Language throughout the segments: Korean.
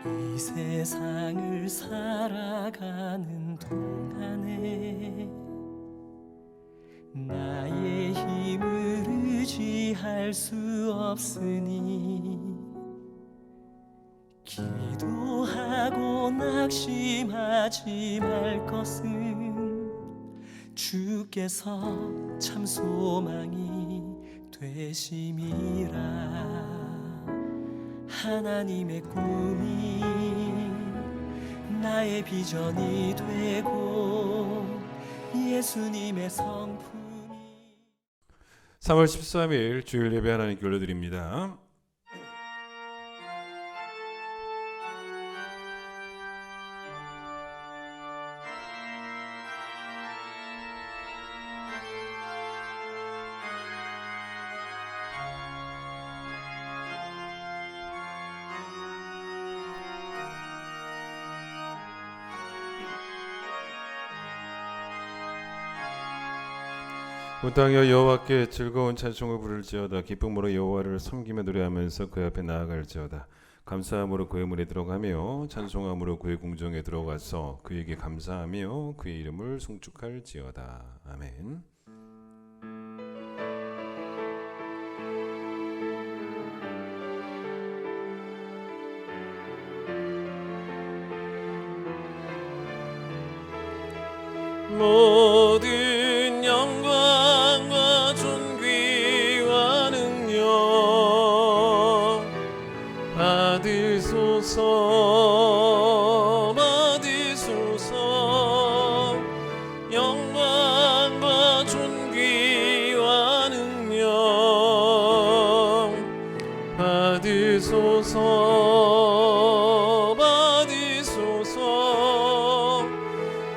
이 세상을 살아가는 동안에 나의 힘을 의지할 수 없으니 기도하고 낙심하지 말 것은 주께서 참 소망이 되심이라. 하나님의 꿈이 나의 비전이 되고 예수님의 성품이. 3월 13일 주일 예배 하나님께 올려드립니다. 온 땅이여 여호와께 즐거운 찬송을 부를지어다. 기쁨으로 여호와를 섬기며 노래하면서 그 앞에 나아갈지어다. 감사함으로 그의 문에 들어가며 찬송함으로 그의 궁정에 들어가서 그에게 감사하며 그의 이름을 송축할지어다. 아멘. 모든 영광과 존귀와 능력 받으소서, 받으소서. 영광과 존귀와 능력 받으소서, 받으소서.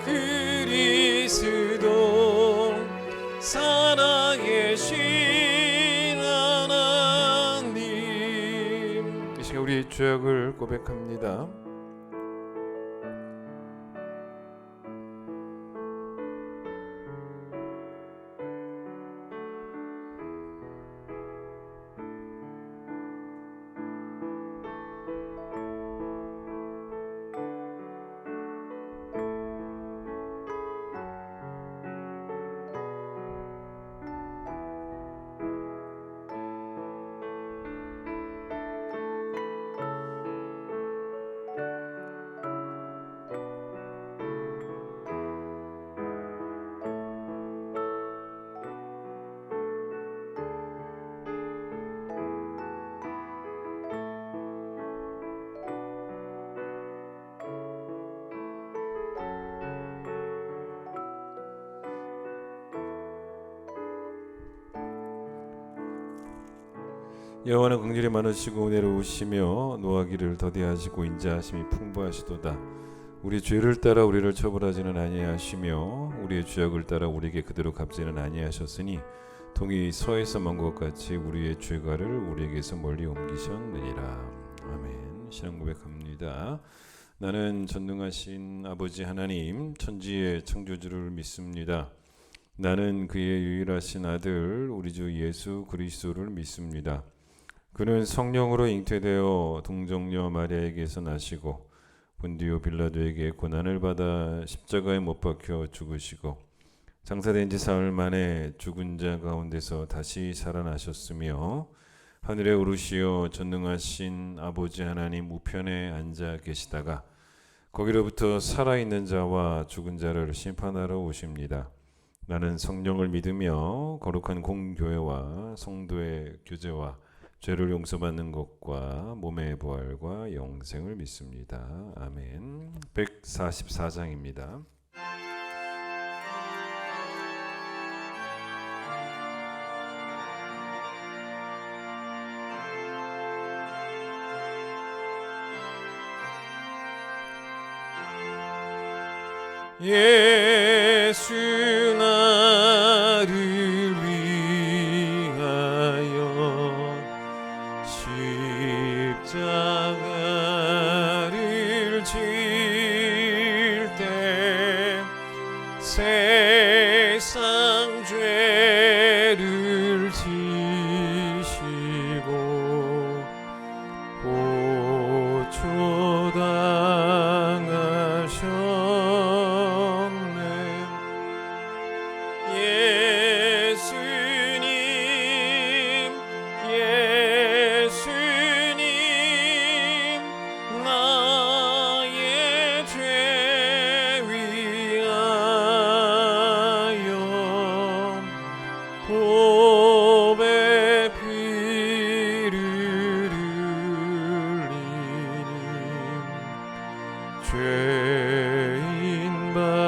그리스도 살아계신 하나님. 이 시간 우리 죄악을 고백합니다. 여호와는 긍휼이 많으시고 은혜로우시며 노하기를 더디하시고 인자하심이 풍부하시도다. 우리 죄를 따라 우리를 처벌하지는 아니하시며 우리의 죄악을 따라 우리에게 그대로 갚지는 아니하셨으니 동이 서에서 먼 것 같이 우리의 죄가를 우리에게서 멀리 옮기셨느니라. 아멘. 신앙 고백합니다. 나는 전능하신 아버지 하나님 천지의 창조주를 믿습니다. 나는 그의 유일하신 아들 우리 주 예수 그리스도를 믿습니다. 그는 성령으로 잉태되어 동정녀 마리아에게서 나시고 본디오 빌라도에게 고난을 받아 십자가에 못 박혀 죽으시고 장사된 지 사흘 만에 죽은 자 가운데서 다시 살아나셨으며 하늘에 오르시어 전능하신 아버지 하나님 우편에 앉아 계시다가 거기로부터 살아있는 자와 죽은 자를 심판하러 오십니다. 나는 성령을 믿으며 거룩한 공교회와 성도의 교제와 죄를 용서받는 것과 몸의 부활과 영생을 믿습니다. 아멘. 144장입니다. 예수 나를 위하여 십자가를 질 때 세상 죄를 지시고 보초다 죄인 받으소서.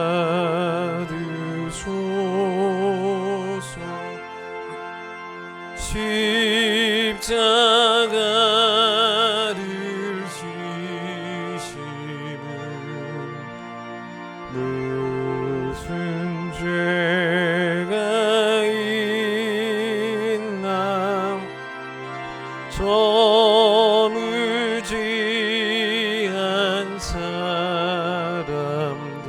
십자가를 지심은 무슨 죄가 있나. 저무지한 사람들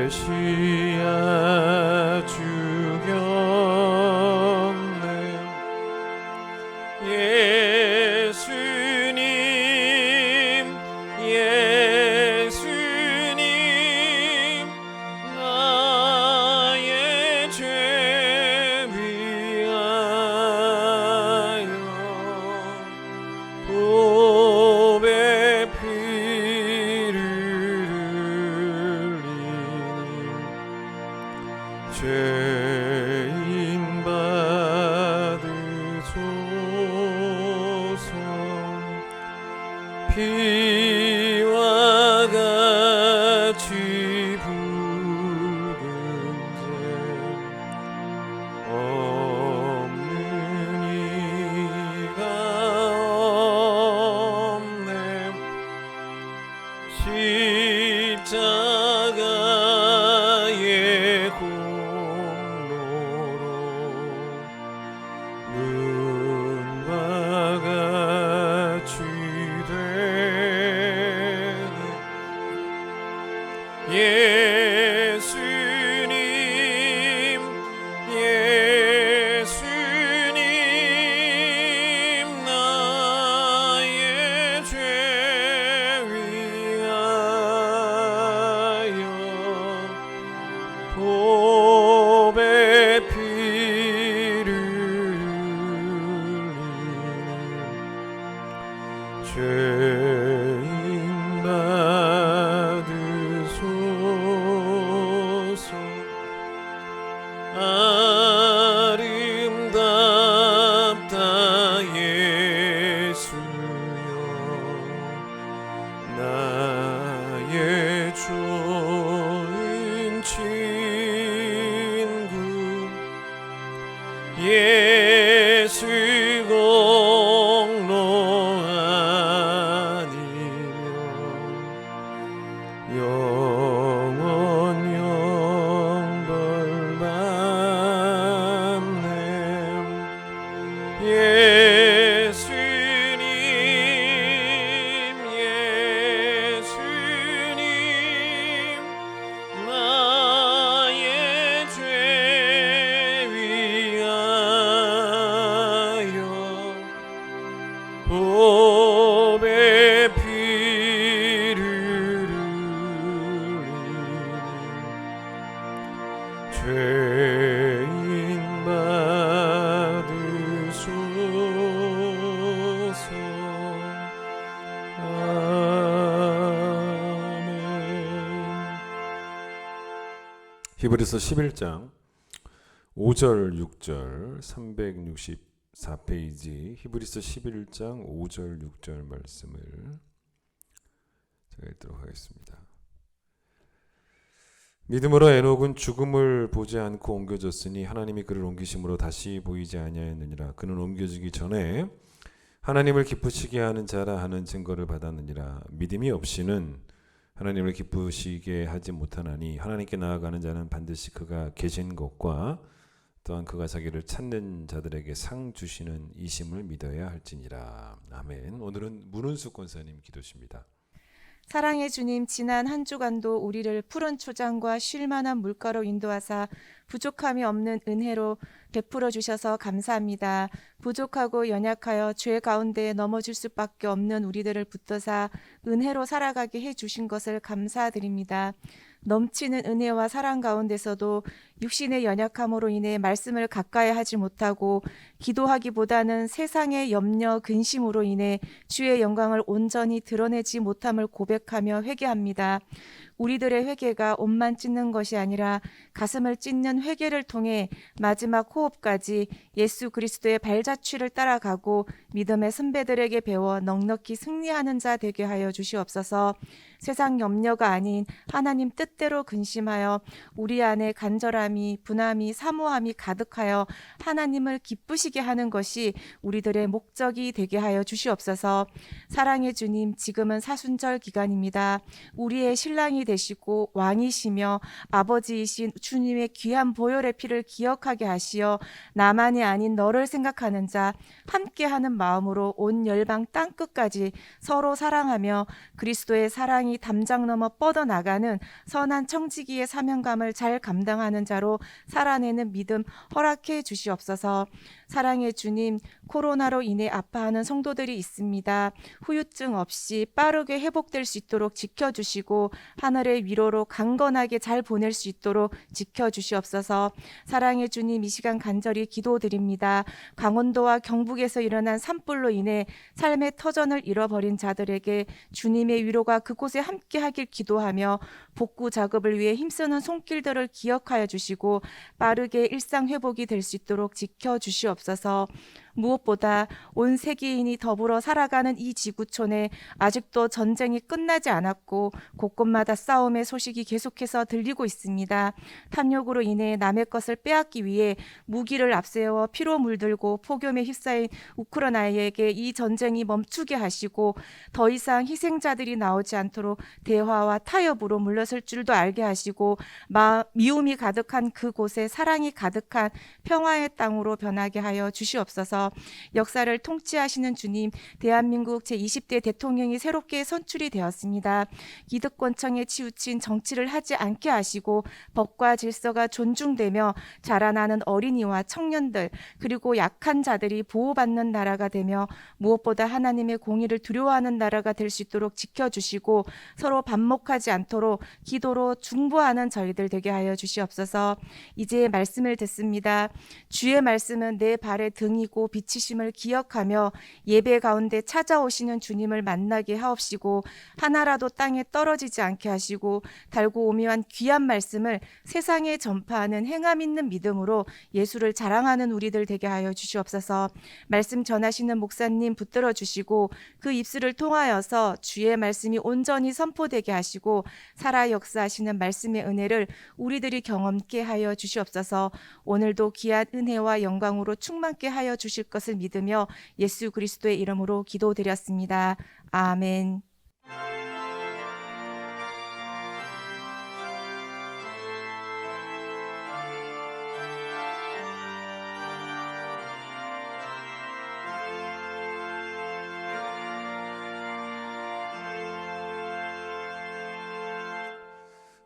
메시아 죽였네. 예수님 예수님 나의 죄 위하여 보배 피를 흘리니 죄인 받으소서. 피와 같이 붉은 재 없는 이가 없네. 십자가의 공로로 눈과 같이 되네. 예수님 예수님 나의 죄 위하여 보배 피를 흘리니 죄인 받으소서. 아름답다 예수여 나의 좋은 친구. 예수 공로 아니면 영원 영벌 받네. 예수님 예수님 나의 죄 위하여 보배 피를 흘리니 죄인 받으소서. 아멘. 히브리서 11장 5절 6절 364페이지 히브리서 11장 5절 6절 말씀을 제가 읽도록 하겠습니다. 믿음으로 에녹은 죽음을 보지 않고 옮겨졌으니 하나님이 그를 옮기심으로 다시 보이지 아니하였느니라. 그는 옮겨지기 전에 하나님을 기쁘시게 하는 자라 하는 증거를 받았느니라. 믿음이 없이는 하나님을 기쁘시게 하지 못하나니 하나님께 나아가는 자는 반드시 그가 계신 것과 또한 그가 자기를 찾는 자들에게 상 주시는 이심을 믿어야 할지니라. 아멘. 오늘은 문은숙 권사님 기도십니다. 사랑의 주님, 지난 한 주간도 우리를 푸른 초장과 쉴만한 물가로 인도하사 부족함이 없는 은혜로 베풀어 주셔서 감사합니다. 부족하고 연약하여 죄 가운데 넘어질 수밖에 없는 우리들을 붙드사 은혜로 살아가게 해주신 것을 감사드립니다. 넘치는 은혜와 사랑 가운데서도 육신의 연약함으로 인해 말씀을 가까이 하지 못하고 기도하기보다는 세상의 염려, 근심으로 인해 주의 영광을 온전히 드러내지 못함을 고백하며 회개합니다. 우리들의 회개가 옷만 찢는 것이 아니라 가슴을 찢는 회개를 통해 마지막 호흡까지 예수 그리스도의 발자취를 따라가고 믿음의 선배들에게 배워 넉넉히 승리하는 자 되게 하여 주시옵소서. 세상 염려가 아닌 하나님 뜻대로 근심하여 우리 안에 간절함이, 분함이, 사모함이 가득하여 하나님을 기쁘시게 하는 것이 우리들의 목적이 되게 하여 주시옵소서. 사랑의 주님, 지금은 사순절 기간입니다. 우리의 신랑이 되시고 왕이시며 아버지이신 주님의 귀한 보혈의 피를 기억하게 하시어 나만이 아닌 너를 생각하는 자, 함께하는 마음으로 온 열방 땅끝까지 서로 사랑하며 그리스도의 사랑이 담장 넘어 뻗어나가는 선한 청지기의 사명감을 잘 감당하는 자로 살아내는 믿음 허락해 주시옵소서. 사랑의 주님, 코로나로 인해 아파하는 성도들이 있습니다. 후유증 없이 빠르게 회복될 수 있도록 지켜주시고 하늘의 위로로 강건하게 잘 보낼 수 있도록 지켜주시옵소서. 사랑의 주님, 이 시간 간절히 기도드립니다. 강원도와 경북에서 일어난 산불로 인해 삶의 터전을 잃어버린 자들에게 주님의 위로가 그곳에 함께하길 기도하며 복구 작업을 위해 힘쓰는 손길들을 기억하여 주시고 빠르게 일상 회복이 될 수 있도록 지켜주시옵소서. 무엇보다 온 세계인이 더불어 살아가는 이 지구촌에 아직도 전쟁이 끝나지 않았고 곳곳마다 싸움의 소식이 계속해서 들리고 있습니다. 탐욕으로 인해 남의 것을 빼앗기 위해 무기를 앞세워 피로 물들고 폭염에 휩싸인 우크라이나에게 이 전쟁이 멈추게 하시고 더 이상 희생자들이 나오지 않도록 대화와 타협으로 물러설 줄도 알게 하시고 미움이 가득한 그곳에 사랑이 가득한 평화의 땅으로 변하게 하여 주시옵소서. 역사를 통치하시는 주님, 대한민국 제20대 대통령이 새롭게 선출이 되었습니다. 기득권층에 치우친 정치를 하지 않게 하시고 법과 질서가 존중되며 자라나는 어린이와 청년들 그리고 약한 자들이 보호받는 나라가 되며 무엇보다 하나님의 공의를 두려워하는 나라가 될 수 있도록 지켜주시고 서로 반목하지 않도록 기도로 중보하는 저희들 되게 하여 주시옵소서. 이제 말씀을 듣습니다. 주의 말씀은 내 발의 등이고 빛이심을 기억하며 예배 가운데 찾아오시는 주님을 만나게 하옵시고 하나라도 땅에 떨어지지 않게 하시고 달고 오묘한 귀한 말씀을 세상에 전파하는 행함 있는 믿음으로 예수를 자랑하는 우리들 되게 하여 주시옵소서. 말씀 전하시는 목사님 붙들어 주시고 그 입술을 통하여서 주의 말씀이 온전히 선포되게 하시고 살아 역사하시는 말씀의 은혜를 우리들이 경험케 하여 주시옵소서. 오늘도 귀한 은혜와 영광으로 충만케 하여 주실 것을 믿으며 예수 그리스도의 이름으로 기도드렸습니다. 아멘.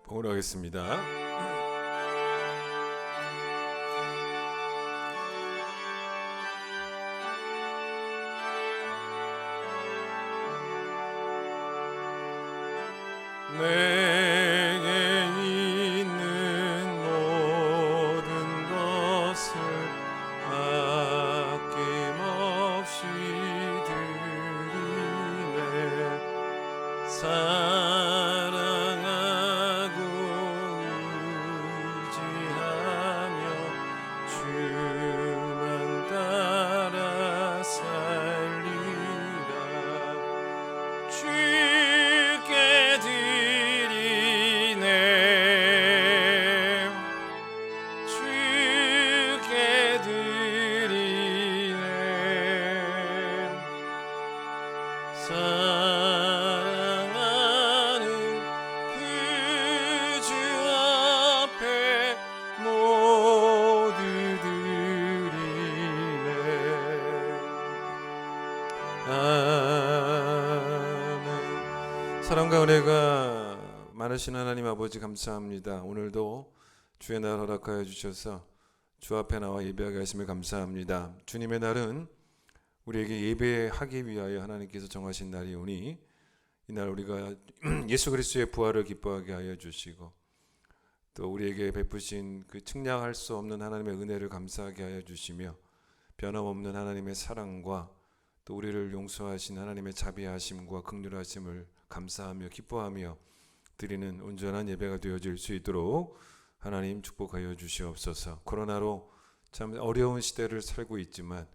봉헌하겠습니다. 내게 있는 모든 것을 아낌없이 드리네. 사랑하고 의지하며 주만 따라 살리라. 주께 드리네. 주께 드리네. 사랑하는 그 주 앞에 모두 드리네. 아멘. 사랑과 은혜가 많으신 하나님 아버지 감사합니다. 오늘도 주의 날 허락하여 주셔서 주 앞에 나와 예배하게 하심을 감사합니다. 주님의 날은 우리에게 예배하기 위하여 하나님께서 정하신 날이오니 이날 우리가 예수 그리스도의 부활을 기뻐하게 하여 주시고 또 우리에게 베푸신 그 측량할 수 없는 하나님의 은혜를 감사하게 하여 주시며 변함없는 하나님의 사랑과 또 우리를 용서하신 하나님의 자비하심과 긍휼하심을 감사하며 기뻐하며 드리는 온전한 예배가 되어질 수 있도록 하나님 축복하여 주시옵소서. 코로나로 참 어려운 시대를 살고 있지만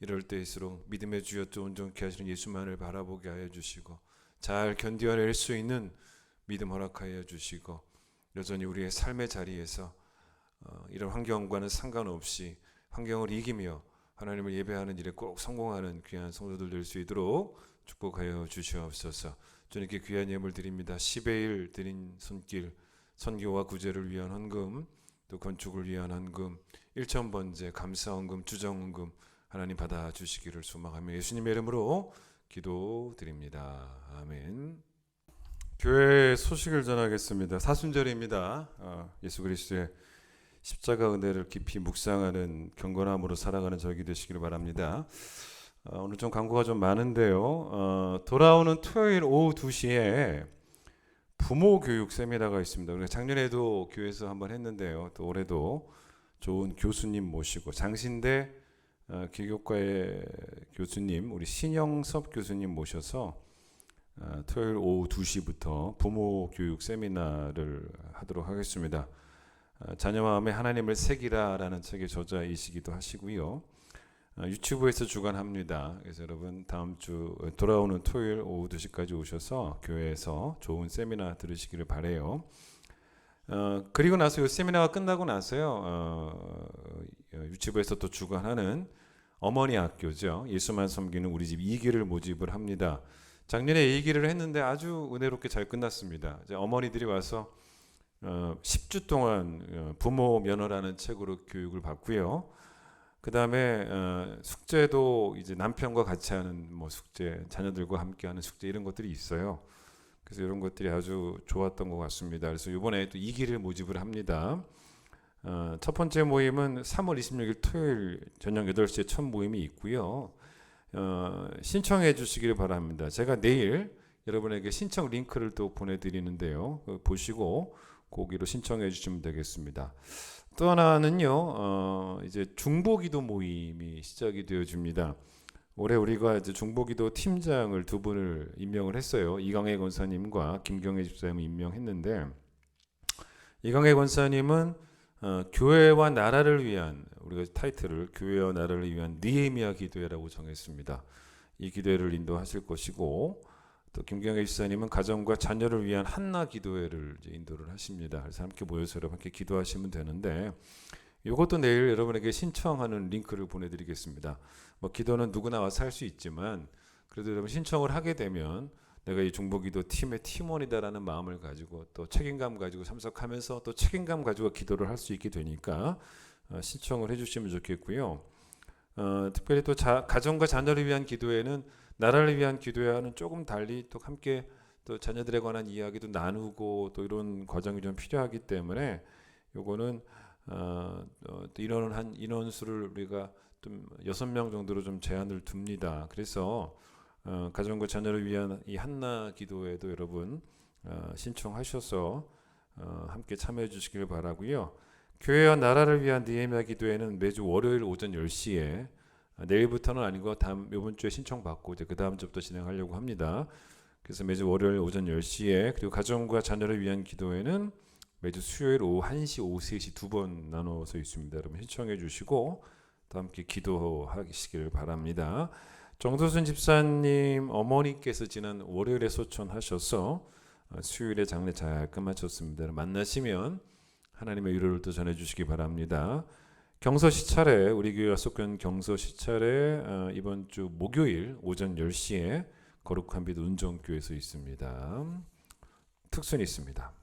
이럴 때일수록 믿음의 주여 또 온전케 하시는 예수만을 바라보게 하여 주시고 잘 견뎌낼 수 있는 믿음 허락하여 주시고 여전히 우리의 삶의 자리에서 이런 환경과는 상관없이 환경을 이기며 하나님을 예배하는 일에 꼭 성공하는 귀한 성도들 될 수 있도록 축복하여 주시옵소서. 주님께 귀한 예물 드립니다. 10의 1 드린 손길, 선교와 구제를 위한 헌금, 또 건축을 위한 헌금, 1,000번째 감사 헌금, 주정 헌금 하나님 받아 주시기를 소망하며 예수님의 이름으로 기도드립니다. 아멘. 교회 소식을 전하겠습니다. 사순절입니다. 예수 그리스도의 십자가 은혜를 깊이 묵상하는 경건함으로 살아가는 저기 되시기를 바랍니다. 오늘 좀 광고가 좀 많은데요. 돌아오는 토요일 오후 2시에 부모 교육 세미나가 있습니다. 우리가 작년에도 교회에서 한번 했는데요. 또 올해도 좋은 교수님 모시고 장신대 기교과의 교수님 우리 신영섭 교수님 모셔서 토요일 오후 2시부터 부모 교육 세미나를 하도록 하겠습니다. 자녀 마음에 하나님을 새기라라는 책의 저자이시기도 하시고요. 유튜브에서 주관합니다. 그래서 여러분 다음 주 돌아오는 토요일 오후 2시까지 오셔서 교회에서 좋은 세미나 들으시기를 바래요. 그리고 나서 이 세미나가 끝나고 나서요. 유튜브에서 또 주관하는 어머니 학교죠. 예수만 섬기는 우리 집 2기를 모집을 합니다. 작년에 2기를 했는데 아주 은혜롭게 잘 끝났습니다. 이제 어머니들이 와서 10주 동안 부모 면허라는 책으로 교육을 받고요. 그 다음에 숙제도 이제 남편과 같이 하는 뭐 숙제, 자녀들과 함께 하는 숙제 이런 것들이 있어요. 그래서 이런 것들이 아주 좋았던 것 같습니다. 그래서 이번에 또 2기를 모집을 합니다. 첫 번째 모임은 3월 26일 토요일 저녁 8시에 첫 모임이 있고요. 신청해 주시기를 바랍니다. 제가 내일 여러분에게 신청 링크를 또 보내드리는데요. 보시고 거기로 신청해 주시면 되겠습니다. 또 하나는요, 이제 중보기도 모임이 시작이 되어집니다. 올해 우리가 이제 중보기도 팀장을 2분을 임명을 했어요. 이강혜 권사님과 김경혜 집사님을 임명했는데, 이강혜 권사님은 교회와 나라를 위한, 우리가 타이틀을 교회와 나라를 위한 느헤미야 기도회라고 정했습니다. 이 기도회를 인도하실 것이고, 또 김경혜 집사님은 가정과 자녀를 위한 한나 기도회를 이제 인도를 하십니다. 그래서 함께 모여서 여러분 함께 기도하시면 되는데, 이것도 내일 여러분에게 신청하는 링크를 보내드리겠습니다. 뭐 기도는 누구나 와서 할 수 있지만 그래도 여러분 신청을 하게 되면 내가 이 중보기도 팀의 팀원이다라는 마음을 가지고 또 책임감 가지고 참석하면서 또 책임감 가지고 기도를 할 수 있게 되니까 신청을 해주시면 좋겠고요. 특별히 또 가정과 자녀를 위한 기도회는 나라를 위한 기도회와는 조금 달리 또 함께 또 자녀들에 관한 이야기도 나누고 또 이런 과정이 좀 필요하기 때문에 요거는 인원수를 우리가 좀 6명 정도로 좀 제한을 둡니다. 그래서 가정과 자녀를 위한 이 한나 기도회도 여러분 신청하셔서 함께 참여해 주시길 바라고요. 교회와 나라를 위한 느헤미야 기도회는 매주 월요일 오전 10시에 내일부터는 아니고 이번 주에 신청받고 이제 그 다음 주부터 진행하려고 합니다. 그래서 매주 월요일 오전 10시에 그리고 가정과 자녀를 위한 기도회는 매주 수요일 오후 1시, 오후 3시 2번 나눠서 있습니다. 여러분 신청해 주시고 또 함께 기도하시길 바랍니다. 정도순 집사님 어머니께서 지난 월요일에 소천하셔서 수요일에 장례 잘 끝마쳤습니다. 만나시면 하나님의 위로를 또 전해주시기 바랍니다. 경서 시찰에 우리 교회와 속한 경서 시찰에 이번 주 목요일 오전 10시에 거룩한 빛 운정교회에서 있습니다. 특순이 있습니다.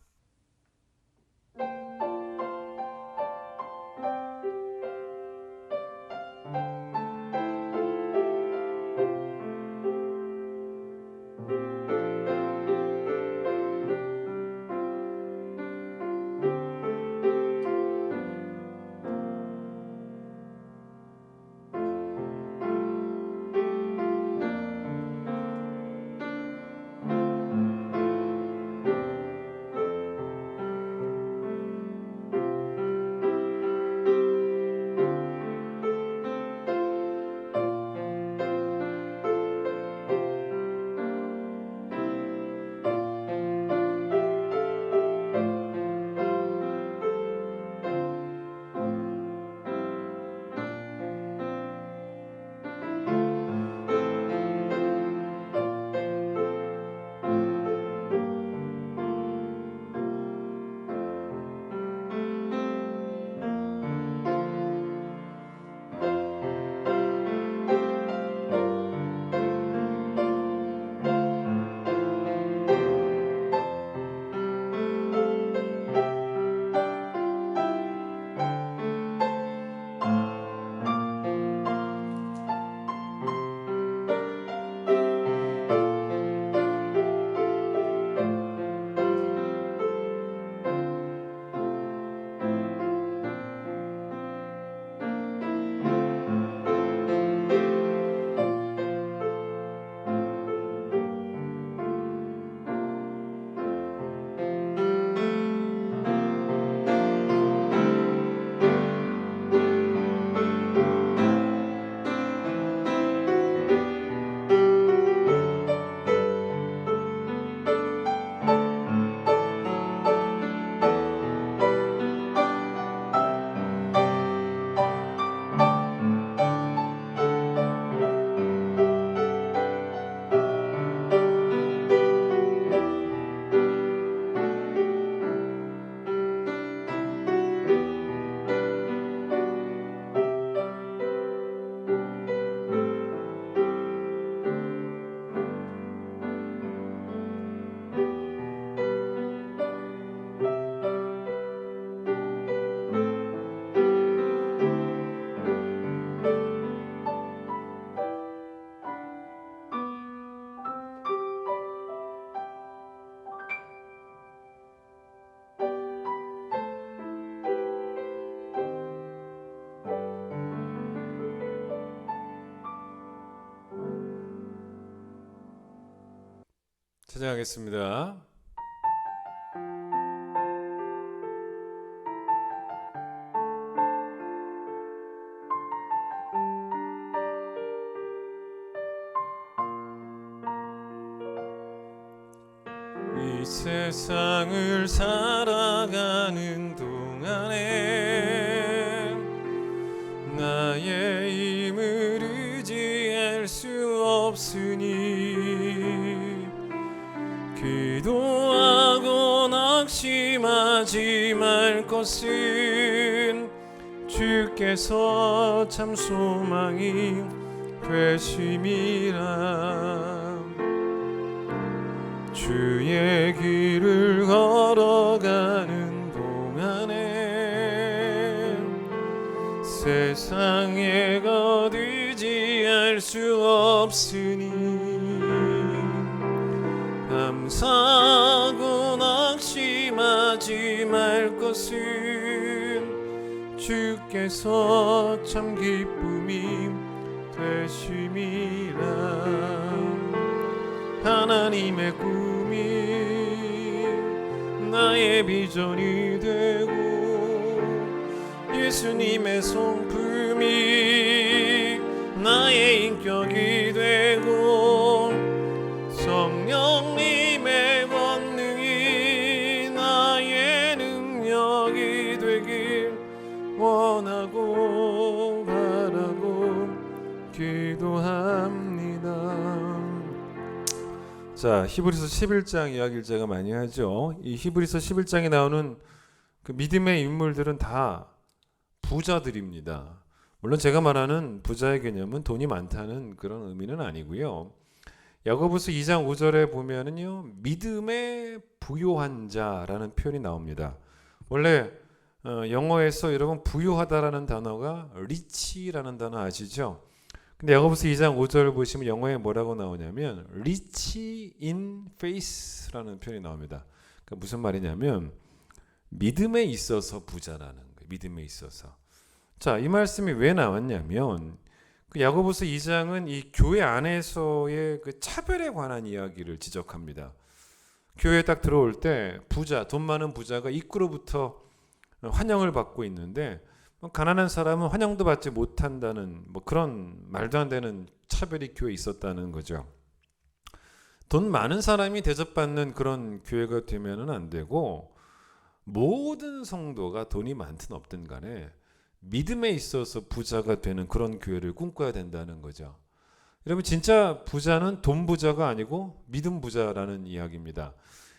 찬양하겠습니다. 이 세상을 살아가는 동안에 나의 힘을 의지할 수 없으니 기도하고 낙심하지 말 것은 주께서 참 소망이 되심이라. 주의 길을 걸어가는 동안에 세상에 거두지할 수 없으니 감사하고 낙심하지 말 것은 주께서 참 기쁨이 되심이라. 하나님의 꿈이 나의 비전이 되고 예수님의 성품이 나의 인격이 되고 성령님의 권능이 나의 능력이 되길 원하고 바라고 기도합니다. 자, 히브리서 11장 이야기를 제가 많이 하죠. 이 히브리서 11장에 나오는 그 믿음의 인물들은 다 부자들입니다. 물론 제가 말하는 부자의 개념은 돈이 많다는 그런 의미는 아니고요. 야고보서 2장 5절에 보면은요, 믿음의 부요한 자라는 표현이 나옵니다. 원래 영어에서 여러분 부요하다라는 단어가 rich라는 단어 아시죠? 근데 야고보서 2장 5절을 보시면 영어에 뭐라고 나오냐면 rich in faith라는 표현이 나옵니다. 그러니까 무슨 말이냐면 믿음에 있어서 부자라는 거예요. 믿음에 있어서. 자, 이 말씀이 왜 나왔냐면 그 야고보서 2장은 이 교회 안에서의 그 차별에 관한 이야기를 지적합니다. 교회에 딱 들어올 때 부자, 돈 많은 부자가 입구로부터 환영을 받고 있는데 가난한 사람은 환영도 받지 못한다는 그런 말도 안 되는 차별이 교회에 있었다는 거죠. 돈 많은 사람이 대접받는 그런 교회가 되면은 안 되고 모든 성도가 돈이 많든 없든 간에 믿음에 있어서 부자가 되는 그런 교회를 꿈꿔야 된다는 거죠. 여러분 진짜 부자는 돈 부자가 아니고 믿음 부자라는 이야기입니다.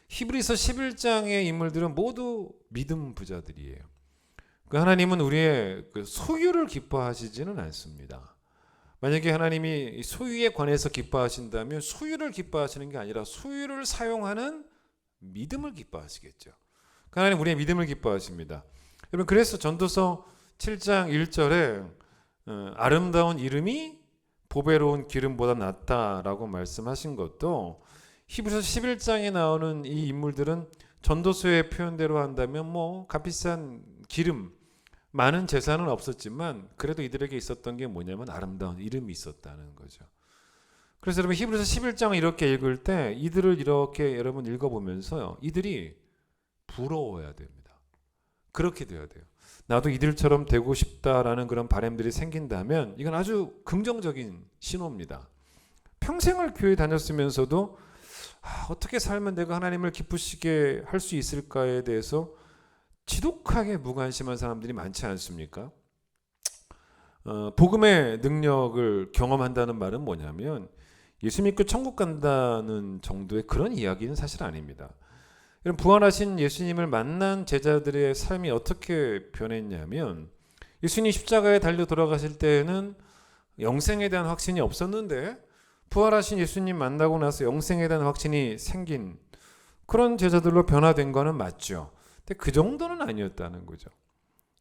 히브리서 11장의 인물들은 모두 믿음 부자들이에요. 하나님은 우리의 그 소유를 기뻐하시지는 않습니다. 만약에 하나님이 소유에 관해서 기뻐하신다면 소유를 기뻐하시는 게 아니라 소유를 사용하는 믿음을 기뻐하시겠죠. 하나님 우리의 믿음을 기뻐하십니다. 여러분 그래서 전도서 7장 1절에 아름다운 이름이 보배로운 기름보다 낫다라고 말씀하신 것도 히브리서 11장에 나오는 이 인물들은 전도서의 표현대로 한다면 값비싼 기름, 많은 재산은 없었지만 그래도 이들에게 있었던 게 뭐냐면 아름다운 이름이 있었다는 거죠. 그래서 여러분 히브리서 11장을 이렇게 읽을 때 이들을 이렇게 여러분 읽어보면서요, 이들이 부러워야 됩니다. 그렇게 돼야 돼요. 나도 이들처럼 되고 싶다라는 그런 바람들이 생긴다면 이건 아주 긍정적인 신호입니다. 평생을 교회 다녔으면서도 어떻게 살면 내가 하나님을 기쁘시게 할 수 있을까에 대해서 지독하게 무관심한 사람들이 많지 않습니까? 복음의 능력을 경험한다는 말은 뭐냐면 예수 믿고 천국 간다는 정도의 그런 이야기는 사실 아닙니다. 여러분 부활하신 예수님을 만난 제자들의 삶이 어떻게 변했냐면 예수님 십자가에 달려 돌아가실 때에는 영생에 대한 확신이 없었는데 부활하신 예수님 만나고 나서 영생에 대한 확신이 생긴 그런 제자들로 변화된 거는 맞죠. 근데 그 정도는 아니었다는 거죠.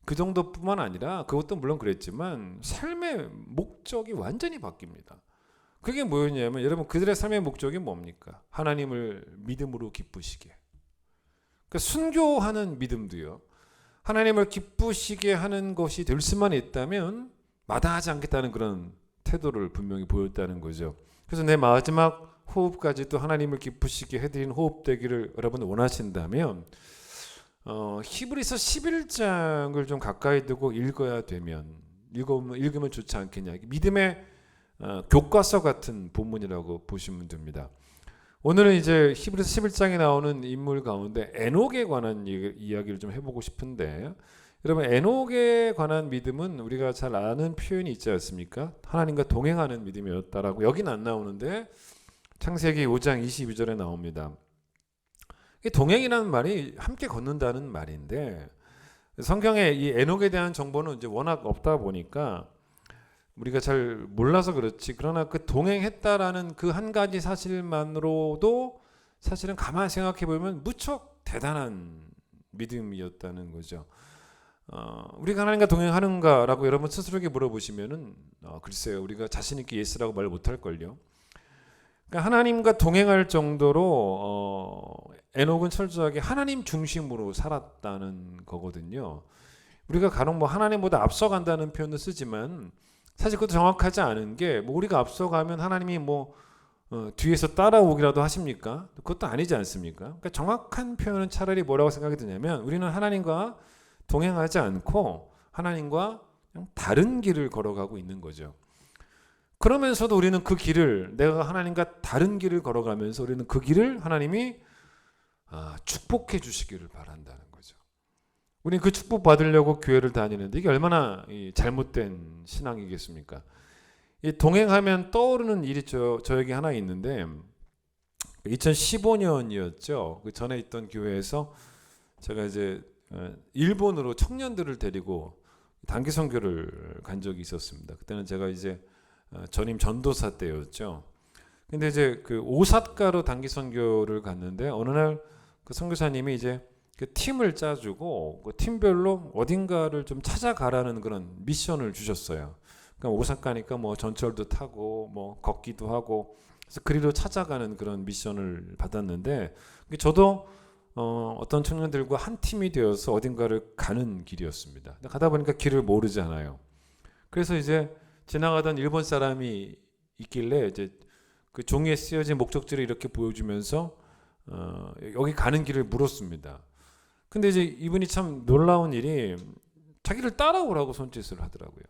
그 정도뿐만 아니라 그것도 물론 그랬지만 삶의 목적이 완전히 바뀝니다. 그게 뭐였냐면 여러분 그들의 삶의 목적이 뭡니까? 하나님을 믿음으로 기쁘시게. 그러니까 순교하는 믿음도요. 하나님을 기쁘시게 하는 것이 될 수만 있다면 마다하지 않겠다는 그런 태도를 분명히 보였다는 거죠. 그래서 내 마지막 호흡까지도 하나님을 기쁘시게 해드리는 호흡 되기를 여러분 원하신다면 히브리서 11장을 좀 가까이 두고 읽어야 되면 읽으면 좋지 않겠냐. 믿음의 교과서 같은 본문이라고 보시면 됩니다. 오늘은 이제 히브리서 11장에 나오는 인물 가운데 에녹에 관한 이야기를 좀 해보고 싶은데, 여러분 에녹에 관한 믿음은 우리가 잘 아는 표현이 있지 않습니까? 하나님과 동행하는 믿음이었다라고. 여기는 안 나오는데 창세기 5장 22절에 나옵니다. 동행이라는 말이 함께 걷는다는 말인데, 성경에 이 에녹에 대한 정보는 이제 워낙 없다 보니까 우리가 잘 몰라서 그렇지, 그러나 그 동행했다라는 그 한 가지 사실만으로도 사실은 가만히 생각해 보면 무척 대단한 믿음이었다는 거죠. 우리가 하나님과 동행하는가라고 여러분 스스로에게 물어보시면은 글쎄요, 우리가 자신 있게 예스라고 말 못할 걸요. 그러니까 하나님과 동행할 정도로 에녹은 철저하게 하나님 중심으로 살았다는 거거든요. 우리가 간혹 뭐 하나님보다 앞서간다는 표현을 쓰지만 사실 그것도 정확하지 않은 게, 뭐 우리가 앞서가면 하나님이 뭐 뒤에서 따라오기라도 하십니까? 그것도 아니지 않습니까? 그러니까 정확한 표현은 차라리 뭐라고 생각이 드냐면, 우리는 하나님과 동행하지 않고 하나님과 그냥 다른 길을 걸어가고 있는 거죠. 그러면서도 우리는 그 길을, 내가 하나님과 다른 길을 걸어가면서 우리는 그 길을 하나님이 축복해 주시기를 바란다는 거죠. 우리는 그 축복 받으려고 교회를 다니는데 이게 얼마나 잘못된 신앙이겠습니까? 이 동행하면 떠오르는 일이 저에게 하나 있는데, 2015년이었죠. 그 전에 있던 교회에서 제가 이제 일본으로 청년들을 데리고 단기 선교를 간 적이 있었습니다. 그때는 제가 이제 전임 전도사 때였죠. 근데 이제 그 오사카로 단기 선교를 갔는데, 어느 날 그 선교사님이 이제 그 팀을 짜주고 그 팀별로 어딘가를 좀 찾아가라는 그런 미션을 주셨어요. 그러니까 오사카니까 뭐 전철도 타고 뭐 걷기도 하고, 그래서 그리로 찾아가는 그런 미션을 받았는데, 저도 어떤 청년들과 한 팀이 되어서 어딘가를 가는 길이었습니다. 가다 보니까 길을 모르잖아요. 그래서 이제 지나가던 일본 사람이 있길래 이제 그 종이에 쓰여진 목적지를 이렇게 보여주면서 여기 가는 길을 물었습니다. 근데 이제 이분이 참 놀라운 일이 자기를 따라오라고 손짓을 하더라고요.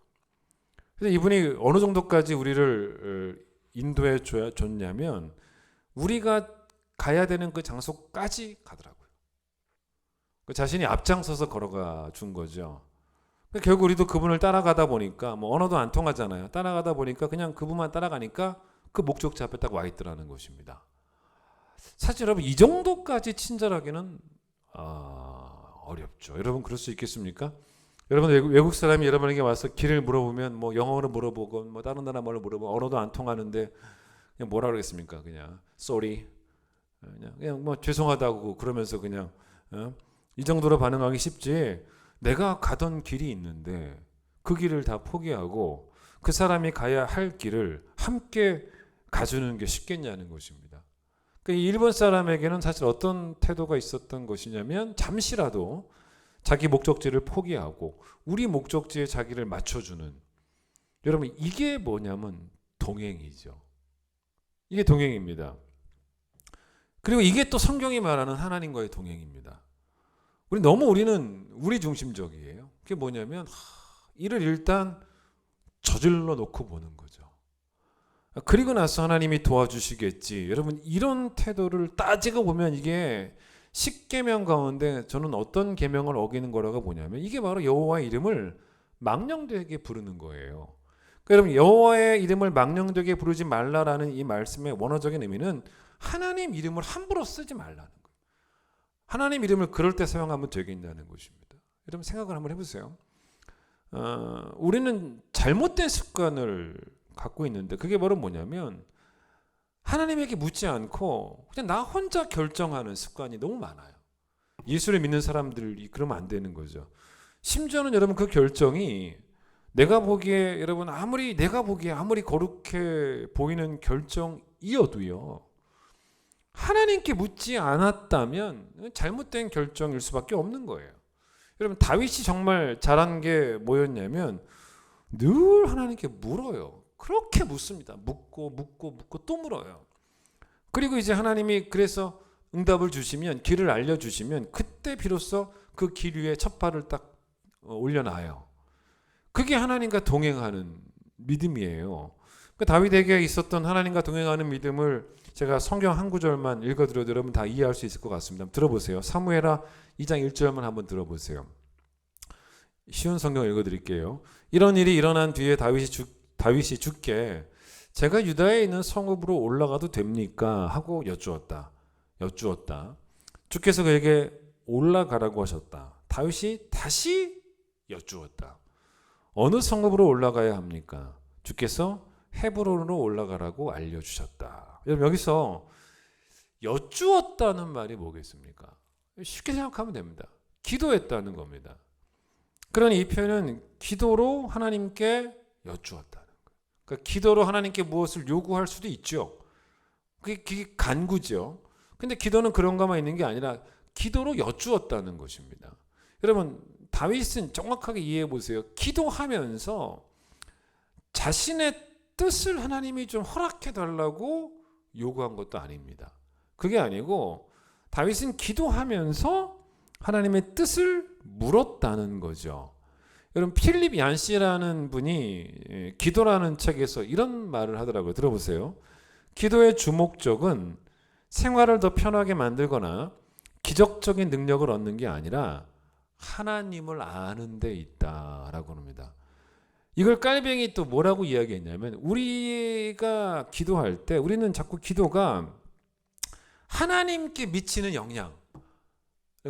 그래서 이분이 어느 정도까지 우리를 인도해 줬냐면, 우리가 가야 되는 그 장소까지 가더라고요. 그 자신이 앞장서서 걸어가 준 거죠. 결국 우리도 그분을 따라가다 보니까, 뭐 언어도 안 통하잖아요. 따라가다 보니까 그냥 그분만 따라가니까 그 목적지 앞에 딱 와 있더라는 것입니다. 사실 여러분, 이 정도까지 친절하기는 어렵죠. 여러분 그럴 수 있겠습니까? 여러분 외국 사람이 여러분에게 와서 길을 물어보면 뭐 영어로 물어보고 뭐 다른 나라 말로 물어보고 언어도 안 통하는데 그냥 뭐라 그러겠습니까? 그냥 sorry, 그냥 뭐 죄송하다고 그러면서 그냥 이 정도로 반응하기 쉽지, 내가 가던 길이 있는데 그 길을 다 포기하고 그 사람이 가야 할 길을 함께 가주는 게 쉽겠냐는 것입니다. 그러니까 이 일본 사람에게는 사실 어떤 태도가 있었던 것이냐면, 잠시라도 자기 목적지를 포기하고 우리 목적지에 자기를 맞춰주는, 여러분 이게 뭐냐면 동행이죠. 이게 동행입니다. 그리고 이게 또 성경이 말하는 하나님과의 동행입니다. 우리는 우리 중심적이에요. 그게 뭐냐면 이를 일단 저질러 놓고 보는 거죠. 그리고 나서 하나님이 도와주시겠지. 여러분 이런 태도를 따지고 보면 이게 10계명 가운데 저는 어떤 계명을 어기는 거라고 보냐면, 이게 바로 여호와의 이름을 망령되게 부르는 거예요. 그러니까 여러분 여호와의 이름을 망령되게 부르지 말라라는 이 말씀의 원어적인 의미는 하나님 이름을 함부로 쓰지 말라는 거예요. 하나님 이름을 그럴 때 사용하면 되겠냐는 것입니다. 여러분 생각을 한번 해보세요. 우리는 잘못된 습관을 갖고 있는데, 그게 바로 뭐냐면 하나님에게 묻지 않고 그냥 나 혼자 결정하는 습관이 너무 많아요. 예수를 믿는 사람들이 그러면 안 되는 거죠. 심지어는 여러분 그 결정이 내가 보기에 아무리 거룩해 보이는 결정이어도요, 하나님께 묻지 않았다면 잘못된 결정일 수밖에 없는 거예요. 여러분 다윗이 정말 잘한 게 뭐였냐면 늘 하나님께 물어요. 그렇게 묻습니다. 묻고 또 물어요. 그리고 이제 하나님이 그래서 응답을 주시면, 길을 알려주시면 그때 비로소 그 길 위에 첫 발을 딱 올려놔요. 그게 하나님과 동행하는 믿음이에요. 그 다윗에게 있었던 하나님과 동행하는 믿음을 제가 성경 한 구절만 읽어드려도 여러분 다 이해할 수 있을 것 같습니다. 들어보세요. 사무엘하 2장 1절만 한번 들어보세요. 쉬운 성경 읽어드릴게요. 이런 일이 일어난 뒤에 다윗이 주께 제가 유다에 있는 성읍으로 올라가도 됩니까? 하고 여쭈었다. 주께서 그에게 올라가라고 하셨다. 다윗이 다시 여쭈었다. 어느 성읍으로 올라가야 합니까? 주께서 헤브론으로 올라가라고 알려주셨다. 여러분 여기서 여쭈었다는 말이 뭐겠습니까? 쉽게 생각하면 됩니다. 기도했다는 겁니다. 그러니 이 표현은 기도로 하나님께 여쭈었다는 거예요. 그러니까 기도로 하나님께 무엇을 요구할 수도 있죠. 그게 간구죠. 근데 기도는 그런 것만 있는 게 아니라 기도로 여쭈었다는 것입니다. 여러분 다윗은 정확하게 이해해 보세요. 기도하면서 자신의 뜻을 하나님이 좀 허락해 달라고 요구한 것도 아닙니다. 그게 아니고 다윗은 기도하면서 하나님의 뜻을 물었다는 거죠. 여러분 필립 얀시라는 분이 기도라는 책에서 이런 말을 하더라고요. 들어보세요. 기도의 주목적은 생활을 더 편하게 만들거나 기적적인 능력을 얻는 게 아니라 하나님을 아는 데 있다라고 합니다. 이걸 깔뱅이 또 뭐라고 이야기했냐면 우리가 기도할 때 우리는 자꾸 기도가 하나님께 미치는 영향,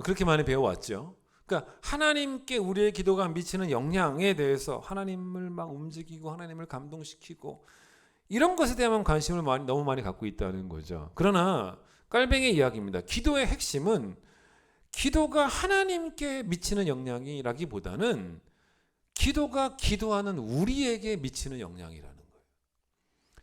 그렇게 많이 배워왔죠. 그러니까 하나님께 우리의 기도가 미치는 영향에 대해서 하나님을 막 움직이고 하나님을 감동시키고 이런 것에 대한 관심을 너무 많이 갖고 있다는 거죠. 그러나 깔뱅이의 이야기입니다. 기도의 핵심은 기도가 하나님께 미치는 영향이라기보다는 기도가 기도하는 우리에게 미치는 영향이라는 거예요.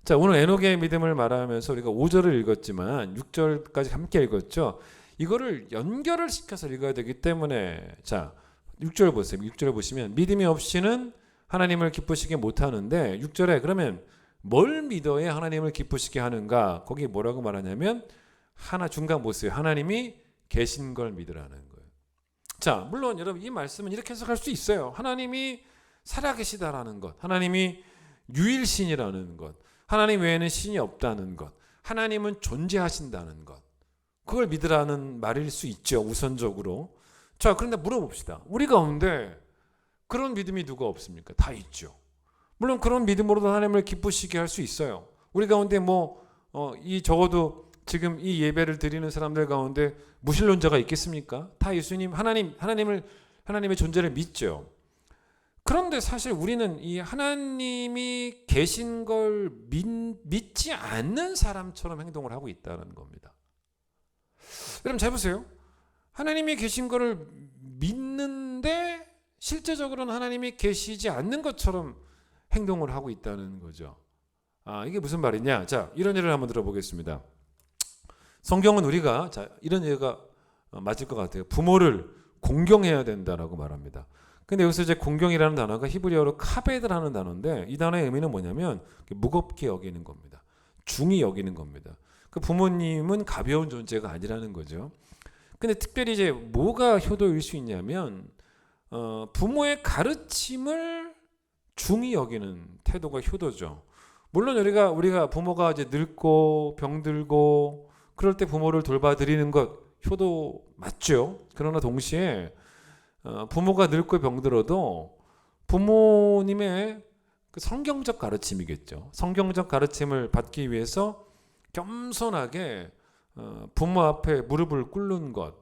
자, 오늘 에녹의 믿음을 말하면서 우리가 5절을 읽었지만 6절까지 함께 읽었죠. 이거를 연결을 시켜서 읽어야 되기 때문에 자 6절 보세요. 6절을 보시면 믿음이 없이는 하나님을 기쁘시게 못하는데 6절에 그러면 뭘 믿어야 하나님을 기쁘시게 하는가? 거기 뭐라고 말하냐면 중간 보세요. 하나님이 계신 걸 믿으라는 거예요. 자 물론 여러분 이 말씀은 이렇게 해석할 수 있어요. 하나님이 살아계시다라는 것, 하나님이 유일신이라는 것, 하나님 외에는 신이 없다는 것, 하나님은 존재하신다는 것, 그걸 믿으라는 말일 수 있죠. 우선적으로. 자 그런데 물어봅시다. 우리 가운데 그런 믿음이 누가 없습니까? 다 있죠. 물론 그런 믿음으로도 하나님을 기쁘시게 할 수 있어요. 우리 가운데 적어도 지금 이 예배를 드리는 사람들 가운데 무신론자가 있겠습니까? 다 예수님, 하나님의 존재를 믿죠. 그런데 사실 우리는 이 하나님이 계신 걸 믿지 않는 사람처럼 행동을 하고 있다는 겁니다. 여러분 잘 보세요. 하나님이 계신 거를 믿는데 실제적으로는 하나님이 계시지 않는 것처럼 행동을 하고 있다는 거죠. 이게 무슨 말이냐? 자, 이런 예를 한번 들어보겠습니다. 성경은 우리가 이런 예가 맞을 것 같아요. 부모를 공경해야 된다라고 말합니다. 근데 여기서 이제 공경이라는 단어가 히브리어로 카베드라는 단어인데 이 단어의 의미는 뭐냐면 무겁게 여기는 겁니다. 중히 여기는 겁니다. 그 부모님은 가벼운 존재가 아니라는 거죠. 근데 특별히 이제 뭐가 효도일 수 있냐면 부모의 가르침을 중히 여기는 태도가 효도죠. 물론 우리가 부모가 이제 늙고 병들고 그럴 때 부모를 돌봐드리는 것 효도 맞죠. 그러나 동시에 부모가 늙고 병들어도 부모님의 그 성경적 가르침이겠죠. 성경적 가르침을 받기 위해서 겸손하게 부모 앞에 무릎을 꿇는 것,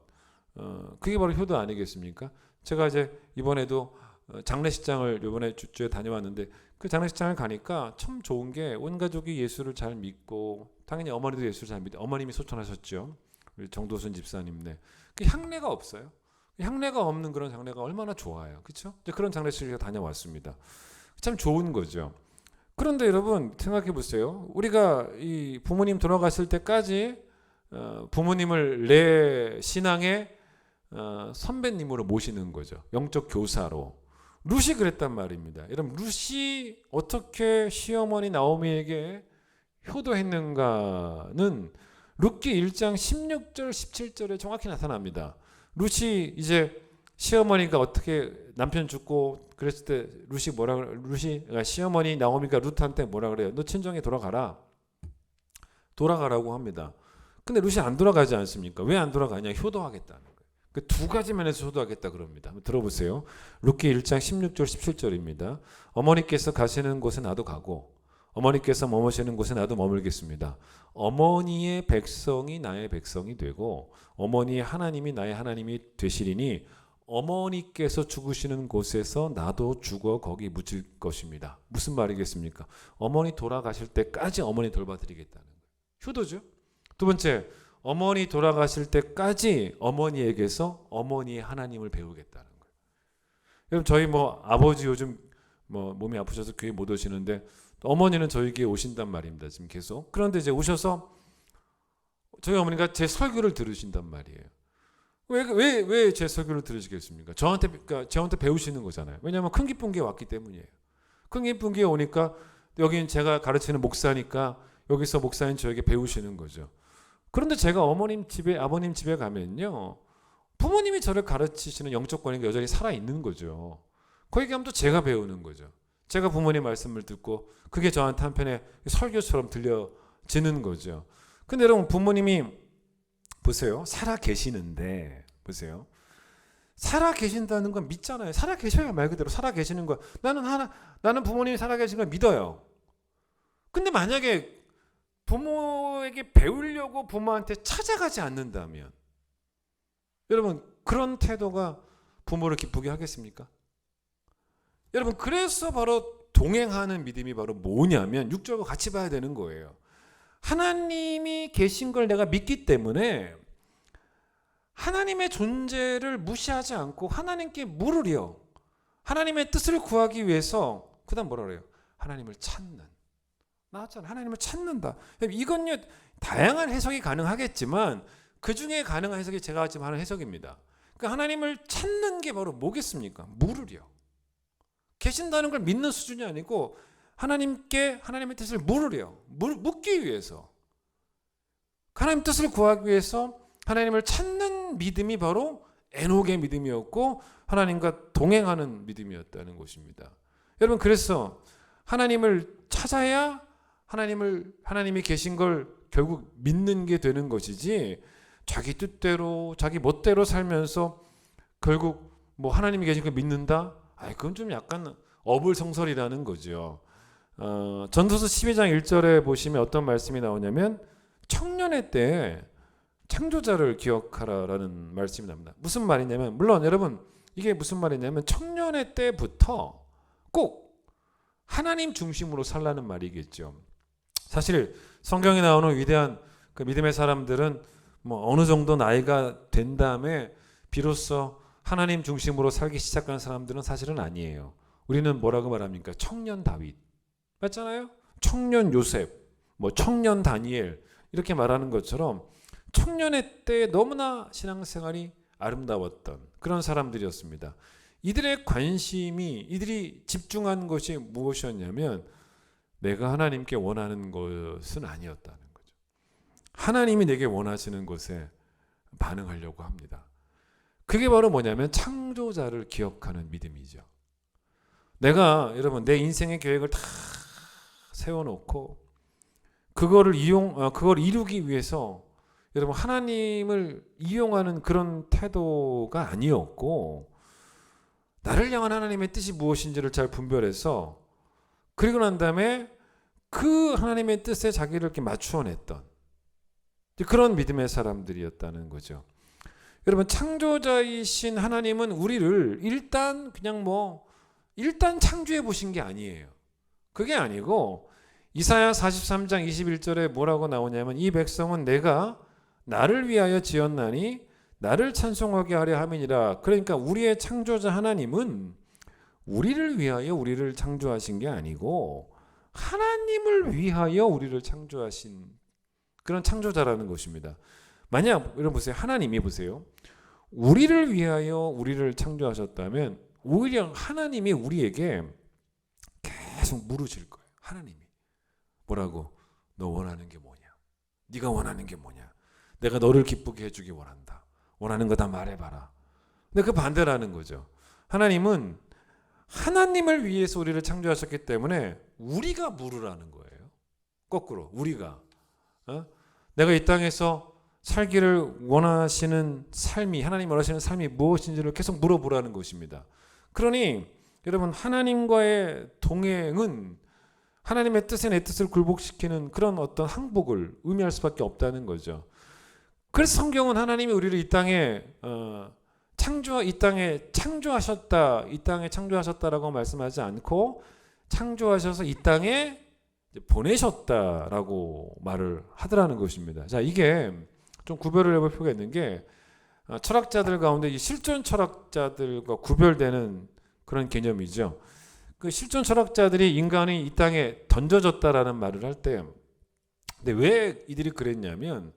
그게 바로 효도 아니겠습니까? 제가 이제 이번에도 장례식장을 이번에 주에 다녀왔는데 그 장례식장을 가니까 참 좋은 게 온 가족이 예수를 잘 믿고 당연히 어머니도 예수를 잘 믿고 어머님이 소천하셨죠. 우리 정도순 집사님네. 그 향례가 없어요. 향례가 없는 그런 장례가 얼마나 좋아요. 그렇죠? 그런 장례식을 다녀왔습니다. 참 좋은 거죠. 그런데 여러분 생각해 보세요. 우리가 이 부모님 돌아가실 때까지 부모님을 내 신앙의 선배님으로 모시는 거죠. 영적 교사로. 룻이 그랬단 말입니다. 여러분 룻이 어떻게 시어머니 나오미에게 효도했는가는 룻기 1장 16절 17절에 정확히 나타납니다. 룻이 이제 시어머니가 어떻게 남편 죽고 그랬을 때 룻이 뭐라 그래? 룻이 시어머니 나오미가 룻한테 뭐라 그래요? 너 친정에 돌아가라고 합니다. 근데 룻이 안 돌아가지 않습니까? 왜 안 돌아가냐? 효도하겠다는 거예요. 그 두 가지 면에서 효도하겠다 그럽니다. 한번 들어보세요. 룻기 1장 16절 17절입니다. 어머니께서 가시는 곳에 나도 가고 어머니께서 머무시는 곳에 나도 머물겠습니다. 어머니의 백성이 나의 백성이 되고 어머니의 하나님이 나의 하나님이 되시리니 어머니께서 죽으시는 곳에서 나도 죽어 거기 묻힐 것입니다. 무슨 말이겠습니까? 어머니 돌아가실 때까지 어머니 돌봐드리겠다는 거예요. 효도죠. 두 번째, 어머니 돌아가실 때까지 어머니에게서 어머니의 하나님을 배우겠다는 거예요. 여러분 저희 아버지 요즘 몸이 아프셔서 교회 못 오시는데 어머니는 저에게 오신단 말입니다. 지금 계속. 그런데 이제 오셔서 저희 어머니가 제 설교를 들으신단 말이에요. 왜 제 설교를 들으시겠습니까? 저한테 배우시는 거잖아요. 왜냐하면 큰 기쁜 게 왔기 때문이에요. 큰 기쁜 게 오니까 여기는 제가 가르치는 목사니까 여기서 목사님 저에게 배우시는 거죠. 그런데 제가 아버님 집에 가면요, 부모님이 저를 가르치시는 영적 권위가 여전히 살아 있는 거죠. 거기 가면 또 제가 배우는 거죠. 제가 부모님 말씀을 듣고 그게 저한테 한편의 설교처럼 들려지는 거죠. 근데 여러분 부모님이 보세요. 살아 계시는데 보세요. 살아 계신다는 건 믿잖아요. 살아 계셔야 말 그대로 살아 계시는 거야. 나는 부모님이 살아 계신 걸 믿어요. 근데 만약에 부모에게 배우려고 부모한테 찾아가지 않는다면 여러분 그런 태도가 부모를 기쁘게 하겠습니까? 여러분 그래서 바로 동행하는 믿음이 바로 뭐냐면 6절과 같이 봐야 되는 거예요. 하나님이 계신 걸 내가 믿기 때문에 하나님의 존재를 무시하지 않고 하나님께 물으려 하나님의 뜻을 구하기 위해서 그 다음 뭐라 그래요? 하나님을 찾는. 나왔잖아. 하나님을 찾는다. 이건요 다양한 해석이 가능하겠지만 그 중에 가능한 해석이 제가 지금 하는 해석입니다. 그러니까 하나님을 찾는 게 바로 뭐겠습니까? 물으려. 계신다는 걸 믿는 수준이 아니고 하나님께 하나님의 뜻을 묻기 위해서 하나님 뜻을 구하기 위해서 하나님을 찾는 믿음이 바로 에녹의 믿음이었고 하나님과 동행하는 믿음이었다는 것입니다. 여러분 그래서 하나님을 찾아야 하나님이 계신 걸 결국 믿는 게 되는 것이지 자기 뜻대로 자기 멋대로 살면서 결국 하나님이 계신 걸 믿는다? 그건 좀 약간 어불성설이라는 거죠. 전도서 12장 1절에 보시면 어떤 말씀이 나오냐면 청년의 때에 창조자를 기억하라라는 말씀이 나옵니다. 무슨 말이냐면 물론 여러분 이게 무슨 말이냐면 청년의 때부터 꼭 하나님 중심으로 살라는 말이겠죠. 사실 성경에 나오는 위대한 그 믿음의 사람들은 어느 정도 나이가 된 다음에 비로소 하나님 중심으로 살기 시작한 사람들은 사실은 아니에요. 우리는 뭐라고 말합니까? 청년 다윗 맞잖아요. 청년 요셉, 청년 다니엘 이렇게 말하는 것처럼 청년의 때에 너무나 신앙생활이 아름다웠던 그런 사람들이었습니다. 이들이 집중한 것이 무엇이었냐면 내가 하나님께 원하는 것은 아니었다는 거죠. 하나님이 내게 원하시는 것에 반응하려고 합니다. 그게 바로 뭐냐면 창조자를 기억하는 믿음이죠. 내가 여러분 내 인생의 계획을 다 세워놓고 그걸 이루기 위해서 여러분 하나님을 이용하는 그런 태도가 아니었고 나를 향한 하나님의 뜻이 무엇인지를 잘 분별해서 그리고 난 다음에 그 하나님의 뜻에 자기를 이렇게 맞추어냈던 그런 믿음의 사람들이었다는 거죠. 여러분 창조자이신 하나님은 우리를 일단 창조해 보신 게 아니에요. 그게 아니고 이사야 43장 21절에 뭐라고 나오냐면 이 백성은 내가 나를 위하여 지었나니 나를 찬송하게 하려 함이니라. 그러니까 우리의 창조자 하나님은 우리를 위하여 우리를 창조하신 게 아니고 하나님을 위하여 우리를 창조하신 그런 창조자라는 것입니다. 만약 여러분 보세요. 하나님이 보세요. 우리를 위하여 우리를 창조하셨다면 오히려 하나님이 우리에게 계속 물으실 거예요. 하나님이 뭐라고? 너 원하는 게 뭐냐? 네가 원하는 게 뭐냐? 내가 너를 기쁘게 해주기 원한다. 원하는 거 다 말해봐라. 근데 그 반대라는 거죠. 하나님은 하나님을 위해서 우리를 창조하셨기 때문에 우리가 물으라는 거예요. 거꾸로 우리가 내가 이 땅에서 살기를 원하시는 삶이, 하나님 원하시는 삶이 무엇인지를 계속 물어보라는 것입니다. 그러니 여러분, 하나님과의 동행은 하나님의 뜻에 내 뜻을 굴복시키는 그런 어떤 항복을 의미할 수밖에 없다는 거죠. 그래서 성경은 하나님이 우리를 이 땅에 창조하셨다라고 말씀하지 않고 창조하셔서 이 땅에 보내셨다라고 말을 하더라는 것입니다. 자, 이게 좀 구별을 해볼 필요가 있는 게 철학자들 가운데 이 실존 철학자들과 구별되는 그런 개념이죠. 그 실존 철학자들이 인간이 이 땅에 던져졌다라는 말을 할 때, 근데 왜 이들이 그랬냐면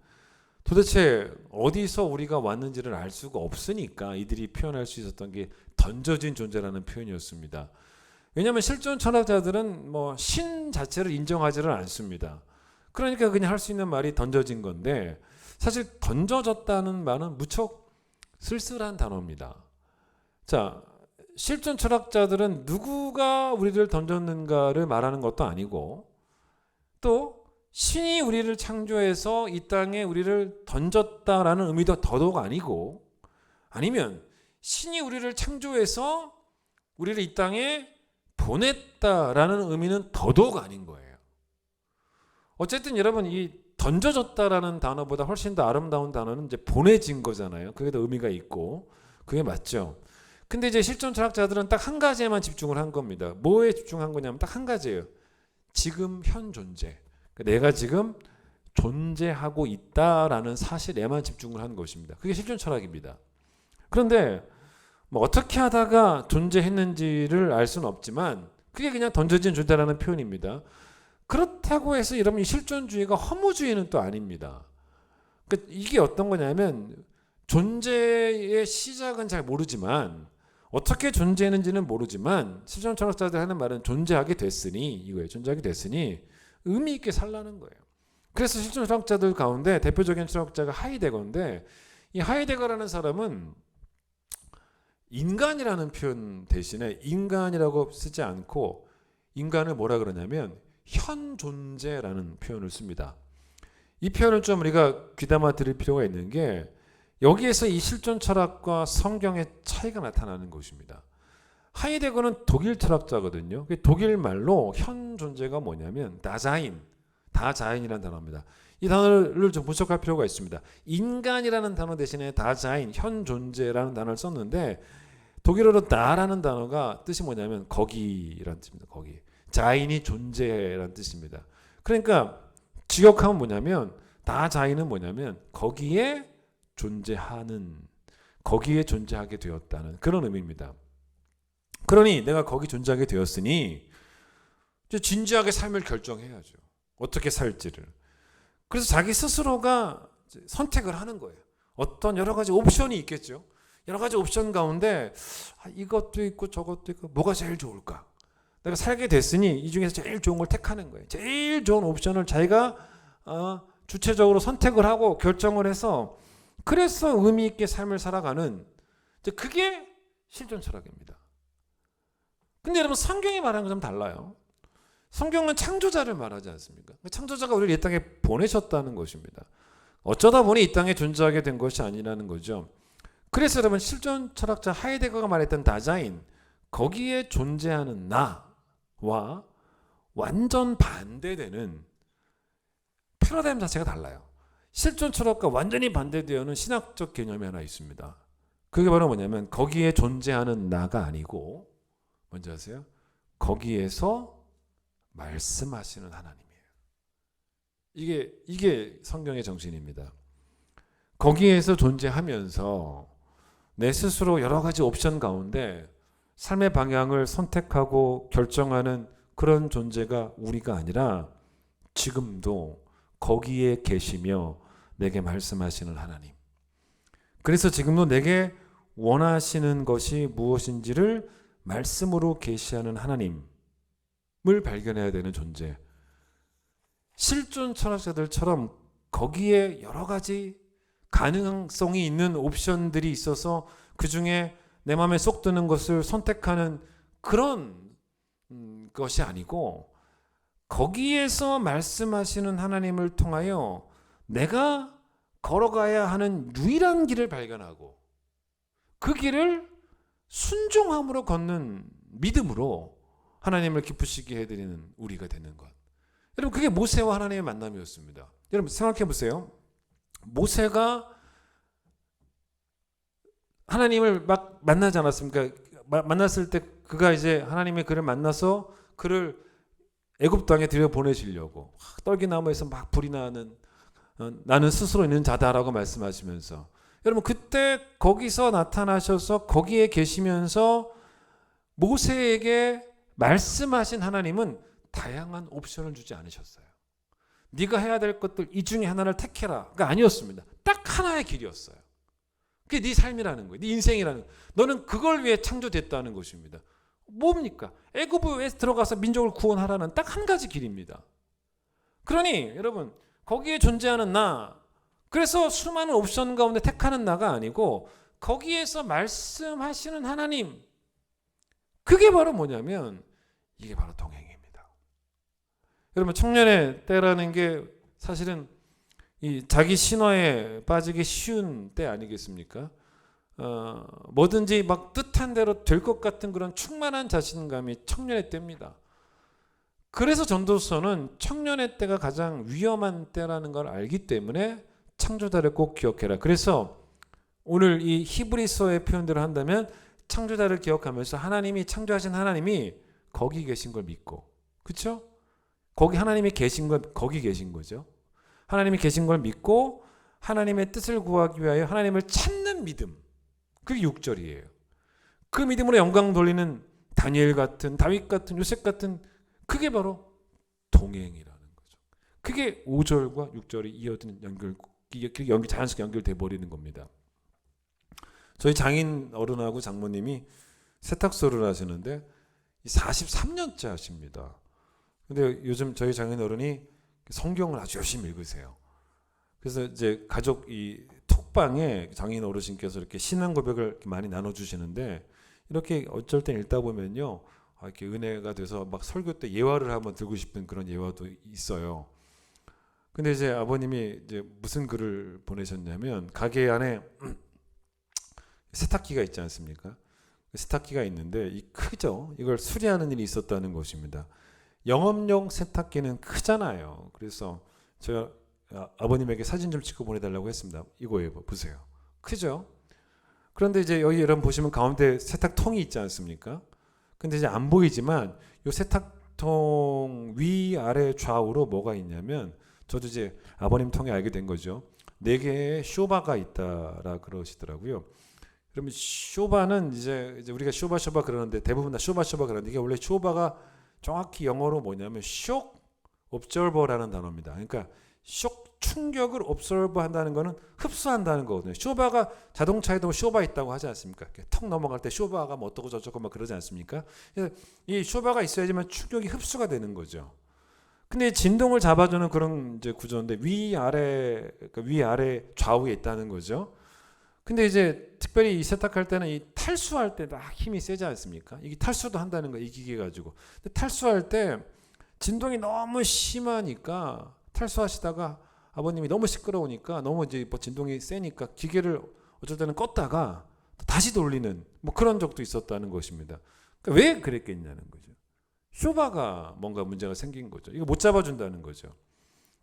도대체 어디서 우리가 왔는지를 알 수가 없으니까 이들이 표현할 수 있었던 게 던져진 존재라는 표현이었습니다. 왜냐하면 실존 철학자들은 뭐 신 자체를 인정하지를 않습니다. 그러니까 그냥 할 수 있는 말이 던져진 건데, 사실 던져졌다는 말은 무척 쓸쓸한 단어입니다. 자, 실존 철학자들은 누구가 우리를 던졌는가를 말하는 것도 아니고, 또 신이 우리를 창조해서 이 땅에 우리를 던졌다라는 의미도 더더욱 아니고, 아니면 신이 우리를 창조해서 우리를 이 땅에 보냈다라는 의미는 더더욱 아닌 거예요. 어쨌든 여러분, 이 던져졌다라는 단어보다 훨씬 더 아름다운 단어는 이제 보내진 거잖아요. 그게 더 의미가 있고 그게 맞죠. 근데 이제 실존 철학자들은 딱 한 가지에만 집중을 한 겁니다. 뭐에 집중한 거냐면 딱 한 가지예요. 지금 현 존재. 내가 지금 존재하고 있다라는 사실에만 집중을 한 것입니다. 그게 실존 철학입니다. 그런데 뭐 어떻게 하다가 존재했는지를 알 수는 없지만 그게 그냥 던져진 존재라는 표현입니다. 그렇다고 해서 여러분, 이 실존주의가 허무주의는 또 아닙니다. 그러니까 이게 어떤 거냐면 존재의 시작은 잘 모르지만, 어떻게 존재했는지는 모르지만 실존 철학자들 하는 말은 존재하게 됐으니, 이거예요. 존재하게 됐으니 의미 있게 살라는 거예요. 그래서 실존 철학자들 가운데 대표적인 철학자가 하이데거인데, 이 하이데거라는 사람은 인간이라는 표현 대신에 인간이라고 쓰지 않고 인간을 뭐라 그러냐면 현 존재라는 표현을 씁니다. 이 표현을 좀 우리가 귀담아 들을 필요가 있는 게, 여기에서 이 실존 철학과 성경의 차이가 나타나는 것입니다. 하이데거는 독일 철학자거든요. 독일 말로 현 존재가 뭐냐면 다자인이라는 단어입니다. 이 단어를 좀 분석할 필요가 있습니다. 인간이라는 단어 대신에 다자인, 현 존재라는 단어를 썼는데, 독일어로 나라는 단어가 뜻이 뭐냐면 거기라는 뜻입니다. 거기. 자인이 존재라는 뜻입니다. 그러니까 직역하면 뭐냐면, 다자인은 뭐냐면 거기에 존재하는, 거기에 존재하게 되었다는 그런 의미입니다. 그러니 내가 거기 존재하게 되었으니 이제 진지하게 삶을 결정해야죠. 어떻게 살지를. 그래서 자기 스스로가 선택을 하는 거예요. 어떤 여러 가지 옵션이 있겠죠. 여러 가지 옵션 가운데 이것도 있고 저것도 있고 뭐가 제일 좋을까? 내가 살게 됐으니 이 중에서 제일 좋은 걸 택하는 거예요. 제일 좋은 옵션을 자기가 주체적으로 선택을 하고 결정을 해서, 그래서 의미 있게 삶을 살아가는, 그게 실존 철학입니다. 근데 여러분, 성경이 말하는 것은 달라요. 성경은 창조자를 말하지 않습니까? 창조자가 우리를 이 땅에 보내셨다는 것입니다. 어쩌다 보니 이 땅에 존재하게 된 것이 아니라는 거죠. 그래서 여러분, 실존 철학자 하이데거가 말했던 다자인, 거기에 존재하는 나와 완전 반대되는 패러다임 자체가 달라요. 실존 철학과 완전히 반대되는 신학적 개념이 하나 있습니다. 그게 바로 뭐냐면 거기에 존재하는 나가 아니고, 뭔지 아세요? 거기에서 말씀하시는 하나님이에요. 이게 성경의 정신입니다. 거기에서 존재하면서 내 스스로 여러 가지 옵션 가운데 삶의 방향을 선택하고 결정하는 그런 존재가 우리가 아니라, 지금도 거기에 계시며 내게 말씀하시는 하나님. 그래서 지금도 내게 원하시는 것이 무엇인지를 말씀으로 계시하는 하나님을 발견해야 되는 존재. 실존 철학자들처럼 거기에 여러 가지 가능성이 있는 옵션들이 있어서 그 중에 내 마음에 쏙 드는 것을 선택하는 그런 것이 아니고 거기에서 말씀하시는 하나님을 통하여 내가 걸어가야 하는 유일한 길을 발견하고 그 길을 순종함으로 걷는 믿음으로 하나님을 기쁘시게 해드리는 우리가 되는 것. 여러분 그게 모세와 하나님의 만남이었습니다. 여러분 생각해 보세요. 모세가 하나님을 막 만나지 않았습니까? 만났을 때 그가 이제 하나님의 그를 만나서 그를 애굽 땅에 들여보내시려고 떨기나무에서 막 불이 나는 나는 스스로 있는 자다라고 말씀하시면서 여러분 그때 거기서 나타나셔서 거기에 계시면서 모세에게 말씀하신 하나님은 다양한 옵션을 주지 않으셨어요. 네가 해야 될 것들 이 중에 하나를 택해라가 아니었습니다. 딱 하나의 길이었어요. 그게 네 삶이라는 거예요. 네 인생이라는 거예요. 너는 그걸 위해 창조됐다는 것입니다. 뭡니까? 애굽에 들어가서 민족을 구원하라는 딱 한 가지 길입니다. 그러니 여러분 거기에 존재하는 나, 그래서 수많은 옵션 가운데 택하는 나가 아니고 거기에서 말씀하시는 하나님, 그게 바로 뭐냐면 이게 바로 동행입니다. 여러분 청년의 때라는 게 사실은 이 자기 신화에 빠지기 쉬운 때 아니겠습니까? 뭐든지 막 뜻한 대로 될 것 같은 그런 충만한 자신감이 청년의 때입니다. 그래서 전도서는 청년의 때가 가장 위험한 때라는 걸 알기 때문에 창조자를 꼭 기억해라. 그래서 오늘 이 히브리서의 표현대로 한다면 창조자를 기억하면서 하나님이 창조하신 하나님이 거기 계신 걸 믿고, 그렇죠? 거기 하나님이 계신 것, 거기 계신 거죠. 하나님이 계신 걸 믿고 하나님의 뜻을 구하기 위하여 하나님을 찾는 믿음, 그게 6절이에요. 그 믿음으로 영광 돌리는 다니엘 같은, 다윗 같은, 요셉 같은, 그게 바로 동행이라는 거죠. 그게 5절과 6절이 이어지는 자연스럽게 연결돼 버리는 겁니다. 저희 장인 어른하고 장모님이 세탁소를 하시는데 43년째 하십니다. 근데 요즘 저희 장인 어른이 성경을 아주 열심히 읽으세요. 그래서 이제 가족 이 톡방에 장인 어르신께서 이렇게 신앙 고백을 이렇게 많이 나눠주시는데 이렇게 어쩔 땐 읽다 보면요, 이렇게 은혜가 돼서 막 설교 때 예화를 한번 들고 싶은 그런 예화도 있어요. 근데 이제 아버님이 이제 무슨 글을 보내셨냐면 가게 안에 세탁기가 있지 않습니까? 세탁기가 있는데 이 크죠. 이걸 수리하는 일이 있었다는 것입니다. 영업용 세탁기는 크잖아요. 그래서 제가 아버님에게 사진 좀 찍고 보내달라고 했습니다. 이거예요, 보세요. 크죠? 그런데 이제 여기 여러분 보시면 가운데 세탁통이 있지 않습니까? 근데 이제 안 보이지만 이 세탁통 위 아래 좌우로 뭐가 있냐면, 저도 이제 아버님 통해 알게 된 거죠. 4개의 쇼바가 있다라 그러시더라고요. 그러면 쇼바는 이제 우리가 쇼바 그러는데 대부분 다 쇼바 그러는데 이게 원래 쇼바가 정확히 영어로 뭐냐면 쇼크 옵저버라는 단어입니다. 그러니까 쇼크 충격을 옵저버 한다는 거는 흡수한다는 거거든요. 쇼바가 자동차에도 쇼바 있다고 하지 않습니까? 턱 넘어갈 때 쇼바가 뭐 어떻고 저쩌고 막 그러지 않습니까? 이 쇼바가 있어야지만 충격이 흡수가 되는 거죠. 근데 진동을 잡아주는 그런 이제 구조인데 위아래 좌우에 있다는 거죠. 근데 이제 특별히 이 세탁할 때는 이 탈수할 때 막 힘이 세지 않습니까? 이게 탈수도 한다는 거예요, 이 기계 가지고. 근데 탈수할 때 진동이 너무 심하니까 탈수하시다가 아버님이 너무 시끄러우니까 너무 이제 뭐 진동이 세니까 기계를 어쩔 때는 껐다가 다시 돌리는 뭐 그런 적도 있었다는 것입니다. 그러니까 왜 그랬겠냐는 거죠. 쇼바가 뭔가 문제가 생긴 거죠. 이거 못 잡아준다는 거죠.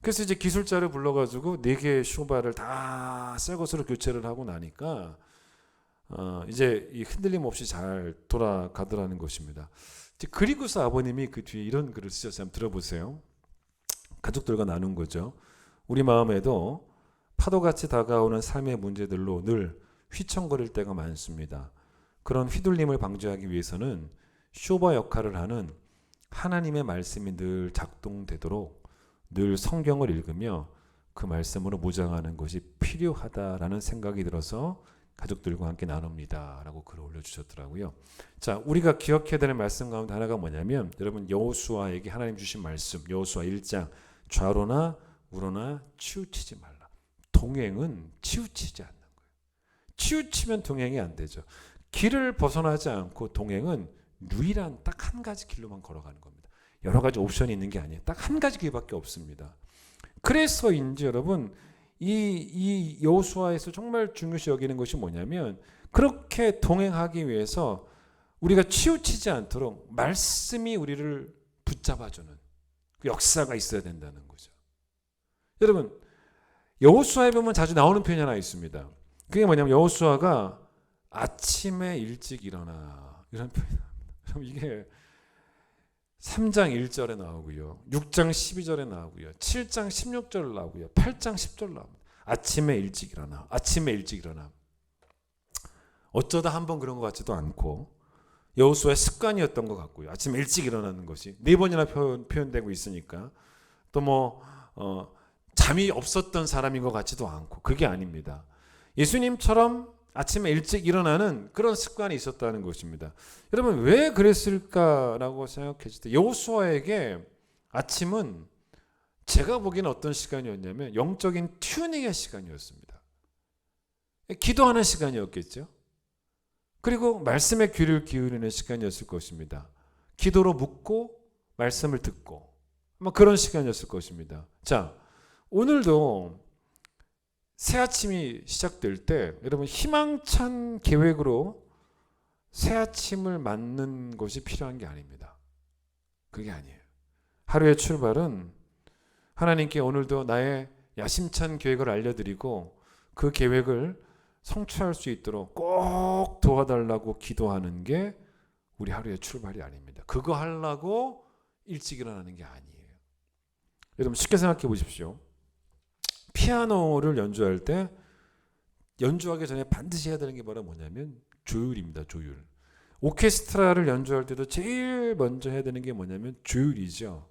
그래서 이제 기술자를 불러가지고 4개의 쇼바를 다 새 것으로 교체를 하고 나니까 이제 이 흔들림 없이 잘 돌아가더라는 것입니다. 그리고서 아버님이 그 뒤에 이런 글을 쓰셨어요. 한번 들어보세요. 가족들과 나눈 거죠. 우리 마음에도 파도같이 다가오는 삶의 문제들로 늘 휘청거릴 때가 많습니다. 그런 휘둘림을 방지하기 위해서는 쇼바 역할을 하는 하나님의 말씀이 늘 작동되도록 늘 성경을 읽으며 그 말씀으로 무장하는 것이 필요하다라는 생각이 들어서 가족들과 함께 나눕니다 라고 글을 올려주셨더라고요. 자, 우리가 기억해야 되는 말씀 가운데 하나가 뭐냐면, 여러분 여호수아에게 하나님 주신 말씀, 여호수아 1장 좌로나 우로나 치우치지 말라. 동행은 치우치지 않는 거예요. 치우치면 동행이 안 되죠. 길을 벗어나지 않고 동행은 유일한 딱 한 가지 길로만 걸어가는 겁니다. 여러 가지 옵션이 있는 게 아니에요. 딱 한 가지 길밖에 없습니다. 그래서인지 여러분 이 여호수아에서 정말 중요시 여기는 것이 뭐냐면 그렇게 동행하기 위해서 우리가 치우치지 않도록 말씀이 우리를 붙잡아주는 그 역사가 있어야 된다는 거죠. 여러분 여호수아에 보면 자주 나오는 표현이 하나 있습니다. 그게 뭐냐면 여호수아가 아침에 일찍 일어나 이런 표현입니다. 그럼 이게 3장 1절에 나오고요. 6장 12절에 나오고요. 7장 16절에 나오고요. 8장 10절에 나옵니다. 아침에 일찍 일어나. 아침에 일찍 일어나. 어쩌다 한번 그런 것 같지도 않고 여호수아의 습관이었던 것 같고요. 아침에 일찍 일어나는 것이 4번이나 표현되고 있으니까 또 잠이 없었던 사람인 것 같지도 않고 그게 아닙니다. 예수님처럼 아침에 일찍 일어나는 그런 습관이 있었다는 것입니다. 여러분 왜 그랬을까라고 생각했을 때 여호수아에게 아침은 제가 보기에는 어떤 시간이었냐면 영적인 튜닝의 시간이었습니다. 기도하는 시간이었겠죠. 그리고 말씀에 귀를 기울이는 시간이었을 것입니다. 기도로 묻고 말씀을 듣고 그런 시간이었을 것입니다. 자, 오늘도 새 아침이 시작될 때 여러분 희망찬 계획으로 새 아침을 맞는 것이 필요한 게 아닙니다. 그게 아니에요. 하루의 출발은 하나님께 오늘도 나의 야심찬 계획을 알려드리고 그 계획을 성취할 수 있도록 꼭 도와달라고 기도하는 게 우리 하루의 출발이 아닙니다. 그거 하려고 일찍 일어나는 게 아니에요. 여러분 쉽게 생각해 보십시오. 피아노를 연주할 때 연주하기 전에 반드시 해야 되는 게 뭐냐면 조율입니다. 조율. 오케스트라를 연주할 때도 제일 먼저 해야 되는 게 뭐냐면 조율이죠.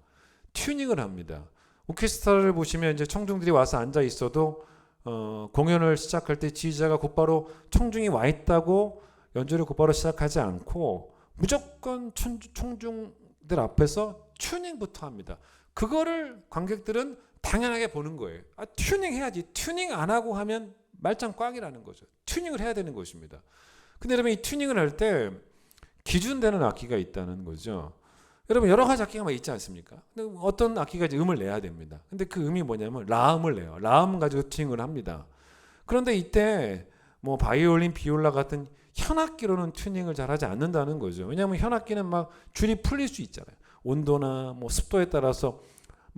튜닝을 합니다. 오케스트라를 보시면 이제 청중들이 와서 앉아 있어도 공연을 시작할 때 지휘자가 곧바로 청중이 와 있다고 연주를 곧바로 시작하지 않고 무조건 청중들 앞에서 튜닝부터 합니다. 그거를 관객들은 당연하게 보는 거예요. 튜닝 해야지. 튜닝 안 하고 하면 말짱 꽝이라는 거죠. 튜닝을 해야 되는 것입니다. 근데 여러분 이 튜닝을 할 때 기준되는 악기가 있다는 거죠. 여러분 여러 가지 악기가 있지 않습니까? 근데 어떤 악기가 이제 음을 내야 됩니다. 근데 그 음이 뭐냐면 라음을 내요. 라음 가지고 튜닝을 합니다. 그런데 이때 바이올린, 비올라 같은 현악기로는 튜닝을 잘 하지 않는다는 거죠. 왜냐하면 현악기는 막 줄이 풀릴 수 있잖아요. 온도나 습도에 따라서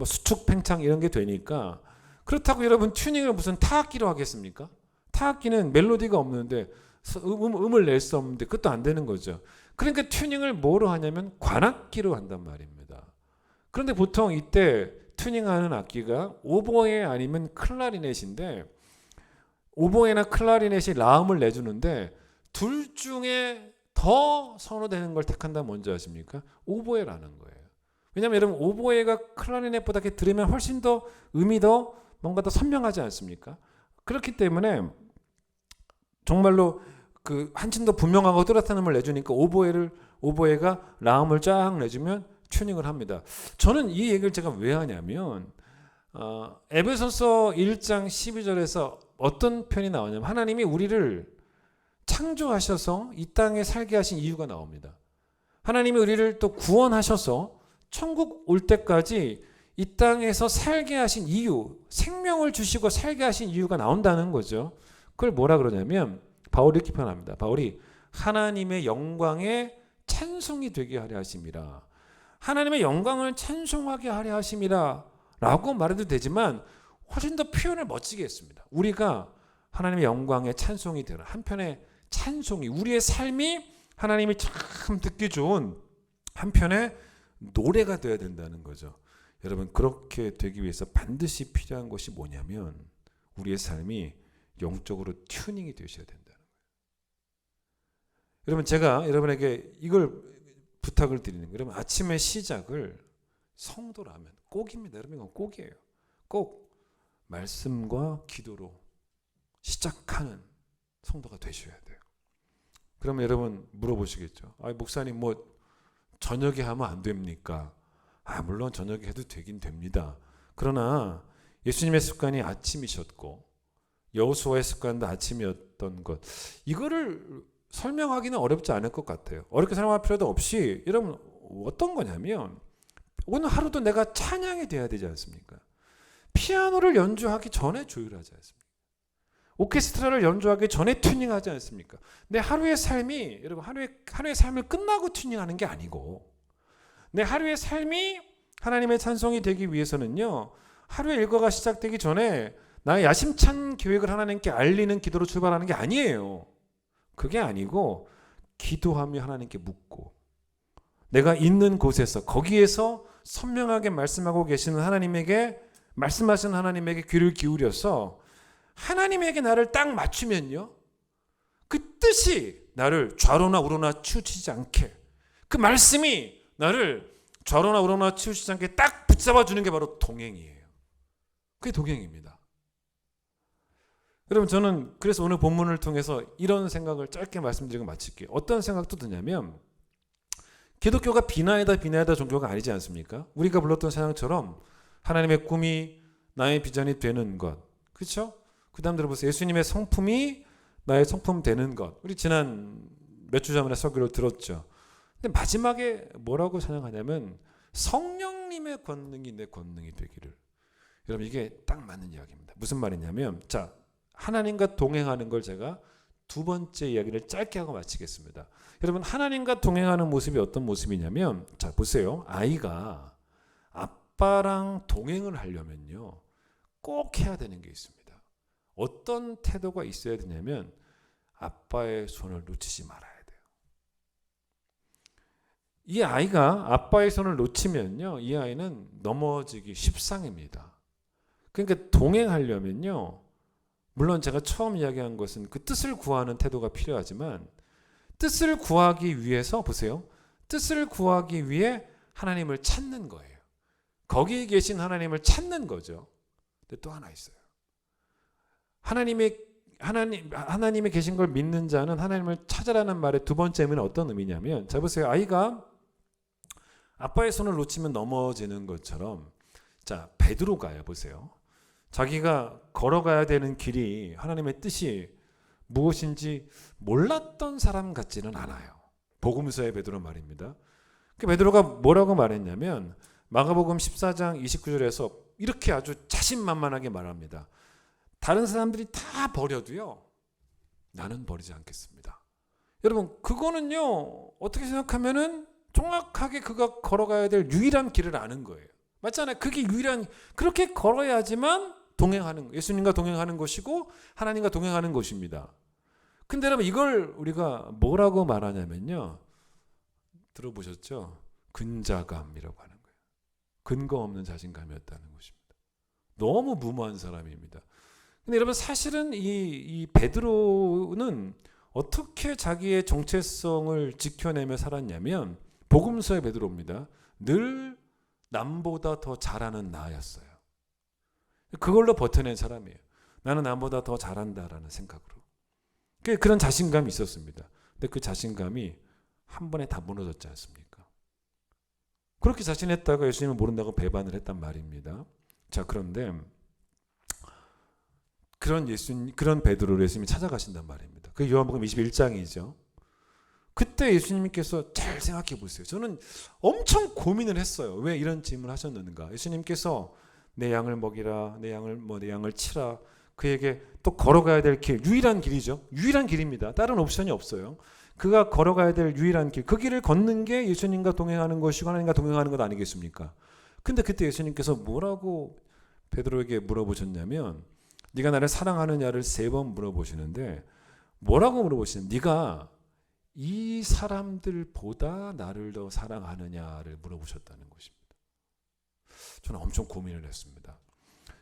수축, 팽창 이런 게 되니까 그렇다고 여러분 튜닝을 무슨 타악기로 하겠습니까? 타악기는 멜로디가 없는데 음을 낼 수 없는데 그것도 안 되는 거죠. 그러니까 튜닝을 뭐로 하냐면 관악기로 한단 말입니다. 그런데 보통 이때 튜닝하는 악기가 오보에 아니면 클라리넷인데 오보에나 클라리넷이 라음을 내주는데 둘 중에 더 선호되는 걸 택한다면 뭔지 아십니까? 오보에라는 거예요. 왜냐하면 여러분 오보에가 클라리넷보다 이렇게 들으면 훨씬 더 음이 더 뭔가 더 선명하지 않습니까? 그렇기 때문에 정말로 그 한층 더 분명하고 뚜렷한 음을 내주니까 오보에가 라음을 쫙 내주면 튜닝을 합니다. 저는 이 얘기를 제가 왜 하냐면 에베소서 1장 12절에서 어떤 편이 나오냐면 하나님이 우리를 창조하셔서 이 땅에 살게 하신 이유가 나옵니다. 하나님이 우리를 또 구원하셔서 천국 올 때까지 이 땅에서 살게 하신 이유, 생명을 주시고 살게 하신 이유가 나온다는 거죠. 그걸 뭐라 그러냐면 바울이 이렇게 표현합니다. 바울이 하나님의 영광에 찬송이 되게 하려 하심이라. 하나님의 영광을 찬송하게 하려 하심이라 라고 말해도 되지만 훨씬 더 표현을 멋지게 했습니다. 우리가 하나님의 영광에 찬송이 되는 한편의 찬송이 우리의 삶이 하나님이 참 듣기 좋은 한편의 노래가 되어야 된다는 거죠. 여러분 그렇게 되기 위해서 반드시 필요한 것이 뭐냐면 우리의 삶이 영적으로 튜닝이 되셔야 된다는 거예요. 여러분 제가 여러분에게 이걸 부탁을 드리는 거예요. 여러분 아침의 시작을 성도라면 꼭입니다. 여러분 이건 꼭이에요. 꼭 말씀과 기도로 시작하는 성도가 되셔야 돼요. 그러면 여러분 물어보시겠죠. 목사님 저녁에 하면 안 됩니까? 물론 저녁에 해도 되긴 됩니다. 그러나 예수님의 습관이 아침이셨고 여호수아의 습관도 아침이었던 것. 이거를 설명하기는 어렵지 않을 것 같아요. 어렵게 설명할 필요도 없이 여러분 어떤 거냐면 오늘 하루도 내가 찬양이 돼야 되지 않습니까? 피아노를 연주하기 전에 조율하지 않습니까? 오케스트라를 연주하기 전에 튜닝하지 않습니까? 내 하루의 삶이 여러분 하루의 삶을 끝나고 튜닝하는 게 아니고 내 하루의 삶이 하나님의 찬송이 되기 위해서는요. 하루의 일과가 시작되기 전에 나의 야심찬 계획을 하나님께 알리는 기도로 출발하는 게 아니에요. 그게 아니고 기도하며 하나님께 묻고 내가 있는 곳에서 거기에서 선명하게 말씀하고 계시는 하나님에게 말씀하시는 하나님에게 귀를 기울여서 하나님에게 나를 딱 맞추면요. 그 뜻이 나를 좌로나 우로나 치우치지 않게 그 말씀이 나를 좌로나 우로나 치우치지 않게 딱 붙잡아 주는 게 바로 동행이에요. 그게 동행입니다. 여러분 저는 그래서 오늘 본문을 통해서 이런 생각을 짧게 말씀드리고 마칠게요. 어떤 생각도 드냐면 기독교가 비나이다 종교가 아니지 않습니까? 우리가 불렀던 찬양처럼 하나님의 꿈이 나의 비전이 되는 것. 그렇죠? 그 다음 들어보세요. 예수님의 성품이 나의 성품 되는 것. 우리 지난 몇 주 전에 설교를 들었죠. 근데 마지막에 뭐라고 찬양하냐면 성령님의 권능이 내 권능이 되기를. 여러분 이게 딱 맞는 이야기입니다. 무슨 말이냐면 자 하나님과 동행하는 걸 제가 두 번째 이야기를 짧게 하고 마치겠습니다. 여러분 하나님과 동행하는 모습이 어떤 모습이냐면 자 보세요. 아이가 아빠랑 동행을 하려면요. 꼭 해야 되는 게 있습니다. 어떤 태도가 있어야 되냐면 아빠의 손을 놓치지 말아야 돼요. 이 아이가 아빠의 손을 놓치면요. 이 아이는 넘어지기 십상입니다. 그러니까 동행하려면요. 물론 제가 처음 이야기한 것은 그 뜻을 구하는 태도가 필요하지만 뜻을 구하기 위해서 보세요. 뜻을 구하기 위해 하나님을 찾는 거예요. 거기에 계신 하나님을 찾는 거죠. 근데 또 하나 있어요. 하나님이 계신 걸 믿는 자는 하나님을 찾으라는 말의 두 번째 의미는 어떤 의미냐면 자 보세요. 아이가 아빠의 손을 놓치면 넘어지는 것처럼 자 베드로가요. 보세요. 자기가 걸어가야 되는 길이 하나님의 뜻이 무엇인지 몰랐던 사람 같지는 않아요. 복음서의 베드로 말입니다. 그 베드로가 뭐라고 말했냐면 마가복음 14장 29절에서 이렇게 아주 자신만만하게 말합니다. 다른 사람들이 다 버려도요. 나는 버리지 않겠습니다. 여러분 그거는요. 어떻게 생각하면은 정확하게 그가 걸어가야 될 유일한 길을 아는 거예요. 맞잖아요. 그게 유일한 그렇게 걸어야지만 동행하는 예수님과 동행하는 것이고 하나님과 동행하는 것입니다. 근데 여러분 이걸 우리가 뭐라고 말하냐면요. 들어보셨죠? 근자감이라고 하는 거예요. 근거 없는 자신감이었다는 것입니다. 너무 무모한 사람입니다. 근데 여러분 사실은 이 베드로는 어떻게 자기의 정체성을 지켜내며 살았냐면 복음서의 베드로입니다. 늘 남보다 더 잘하는 나였어요. 그걸로 버텨낸 사람이에요. 나는 남보다 더 잘한다라는 생각으로. 그런 자신감이 있었습니다. 근데 그 자신감이 한 번에 다 무너졌지 않습니까? 그렇게 자신했다가 예수님을 모른다고 배반을 했단 말입니다. 자 그런데 그런 베드로를 예수님이 찾아가신단 말입니다. 그 요한복음 21장이죠. 그때 예수님께서 잘 생각해 보세요. 저는 엄청 고민을 했어요. 왜 이런 질문을 하셨는가? 예수님께서 내 양을 먹이라, 내 양을 치라. 그에게 또 걸어가야 될 길, 유일한 길이죠. 유일한 길입니다. 다른 옵션이 없어요. 그가 걸어가야 될 유일한 길, 그 길을 걷는 게 예수님과 동행하는 것이고 하나님과 동행하는 것 아니겠습니까? 근데 그때 예수님께서 뭐라고 베드로에게 물어보셨냐면 네가 나를 사랑하느냐를 3번 물어보시는데 뭐라고 물어보시냐면 네가 이 사람들보다 나를 더 사랑하느냐를 물어보셨다는 것입니다. 저는 엄청 고민을 했습니다.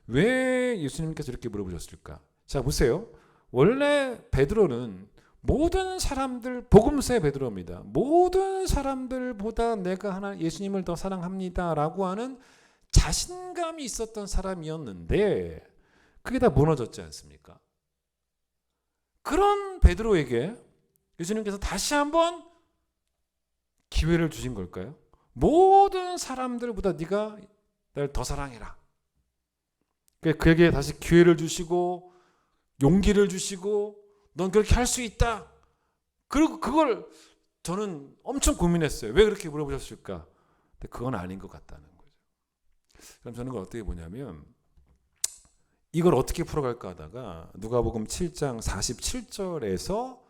왜 예수님께서 이렇게 물어보셨을까? 자 보세요. 원래 베드로는 모든 사람들 복음서의 베드로입니다. 모든 사람들보다 내가 예수님을 더 사랑합니다라고 하는 자신감이 있었던 사람이었는데 그게 다 무너졌지 않습니까? 그런 베드로에게 예수님께서 다시 한번 기회를 주신 걸까요? 모든 사람들보다 네가 날 더 사랑해라. 그에게 다시 기회를 주시고 용기를 주시고 넌 그렇게 할 수 있다. 그리고 그걸 저는 엄청 고민했어요. 왜 그렇게 물어보셨을까? 근데 그건 아닌 것 같다는 거죠. 그럼 저는 그걸 어떻게 보냐면 이걸 어떻게 풀어갈까 하다가 누가복음 7장 47절에서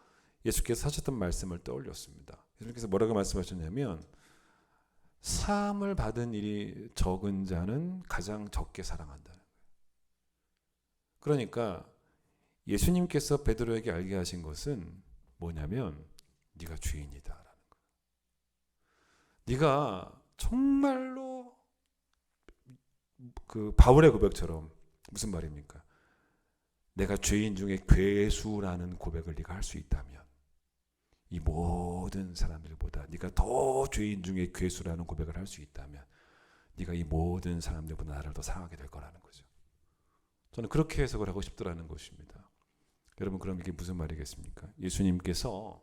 예수께서 하셨던 말씀을 떠올렸습니다. 예수께서 뭐라고 말씀하셨냐면 사함을 받은 일이 적은 자는 가장 적게 사랑한다는 거예요. 그러니까 예수님께서 베드로에게 알게 하신 것은 뭐냐면 네가 주인이다라는 거예요. 네가 정말로 그 바울의 고백처럼 무슨 말입니까? 내가 죄인 중에 괴수라는 고백을 네가 할 수 있다면 이 모든 사람들보다 네가 더 죄인 중에 괴수라는 고백을 할 수 있다면 네가 이 모든 사람들보다 나를 더 사랑하게 될 거라는 거죠. 저는 그렇게 해석을 하고 싶더라는 것입니다. 여러분 그럼 이게 무슨 말이겠습니까? 예수님께서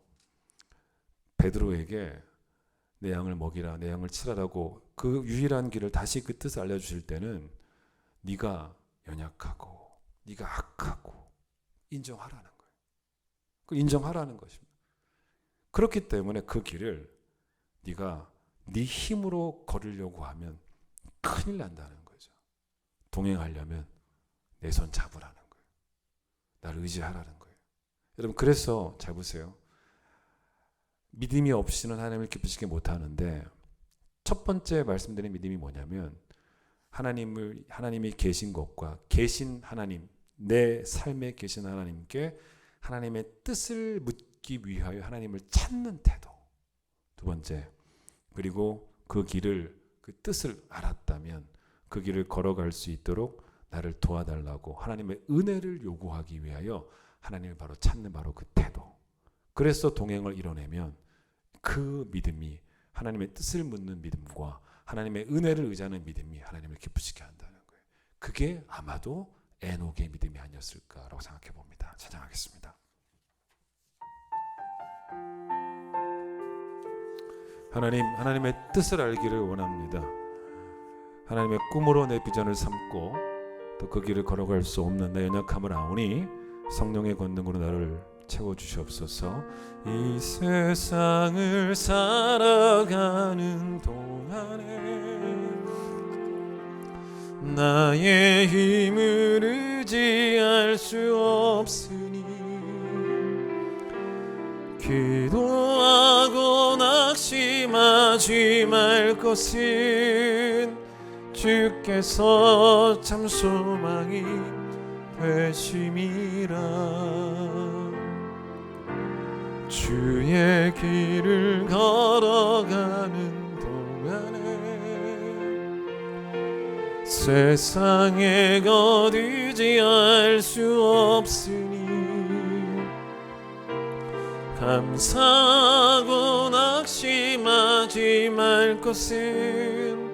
베드로에게 내 양을 먹이라 내 양을 치라라고 그 유일한 길을 다시 그 뜻을 알려주실 때는 네가 연약하고 네가 악하고 인정하라는 거예요. 그 인정하라는 것입니다. 그렇기 때문에 그 길을 네가 네 힘으로 걸으려고 하면 큰일 난다는 거죠. 동행하려면 내 손 잡으라는 거예요. 나를 의지하라는 거예요. 여러분 그래서 잘 보세요. 믿음이 없이는 하나님을 기쁘시게 못하는데 첫 번째 말씀드린 믿음이 뭐냐면 하나님이 계신 것과 계신 하나님, 내 삶에 계신 하나님께 하나님의 뜻을 묻기 위하여 하나님을 찾는 태도. 두 번째, 그리고 그 길을 그 뜻을 알았다면 그 길을 걸어갈 수 있도록 나를 도와달라고 하나님의 은혜를 요구하기 위하여 하나님을 바로 찾는 바로 그 태도. 그래서 동행을 이뤄내면 그 믿음이 하나님의 뜻을 묻는 믿음과 하나님의 은혜를 의지하는 믿음이 하나님을 기쁘시게 한다는 거예요. 그게 아마도 에녹의 믿음이 아니었을까라고 생각해 봅니다. 찬양하겠습니다. 하나님의 뜻을 알기를 원합니다. 하나님의 꿈으로 내 비전을 삼고 또 그 길을 걸어갈 수 없는 내 연약함을 아오니 성령의 권능으로 나를 채워주시옵소서. 이 세상을 살아가는 동안에 나의 힘을 의지할 수 없으니 기도하고 낙심하지 말 것은 주께서 참 소망이 되심이라. 주의 길을 걸어가는 동안에 세상에 거두지할 수 없으니 감사하고 낙심하지 말 것은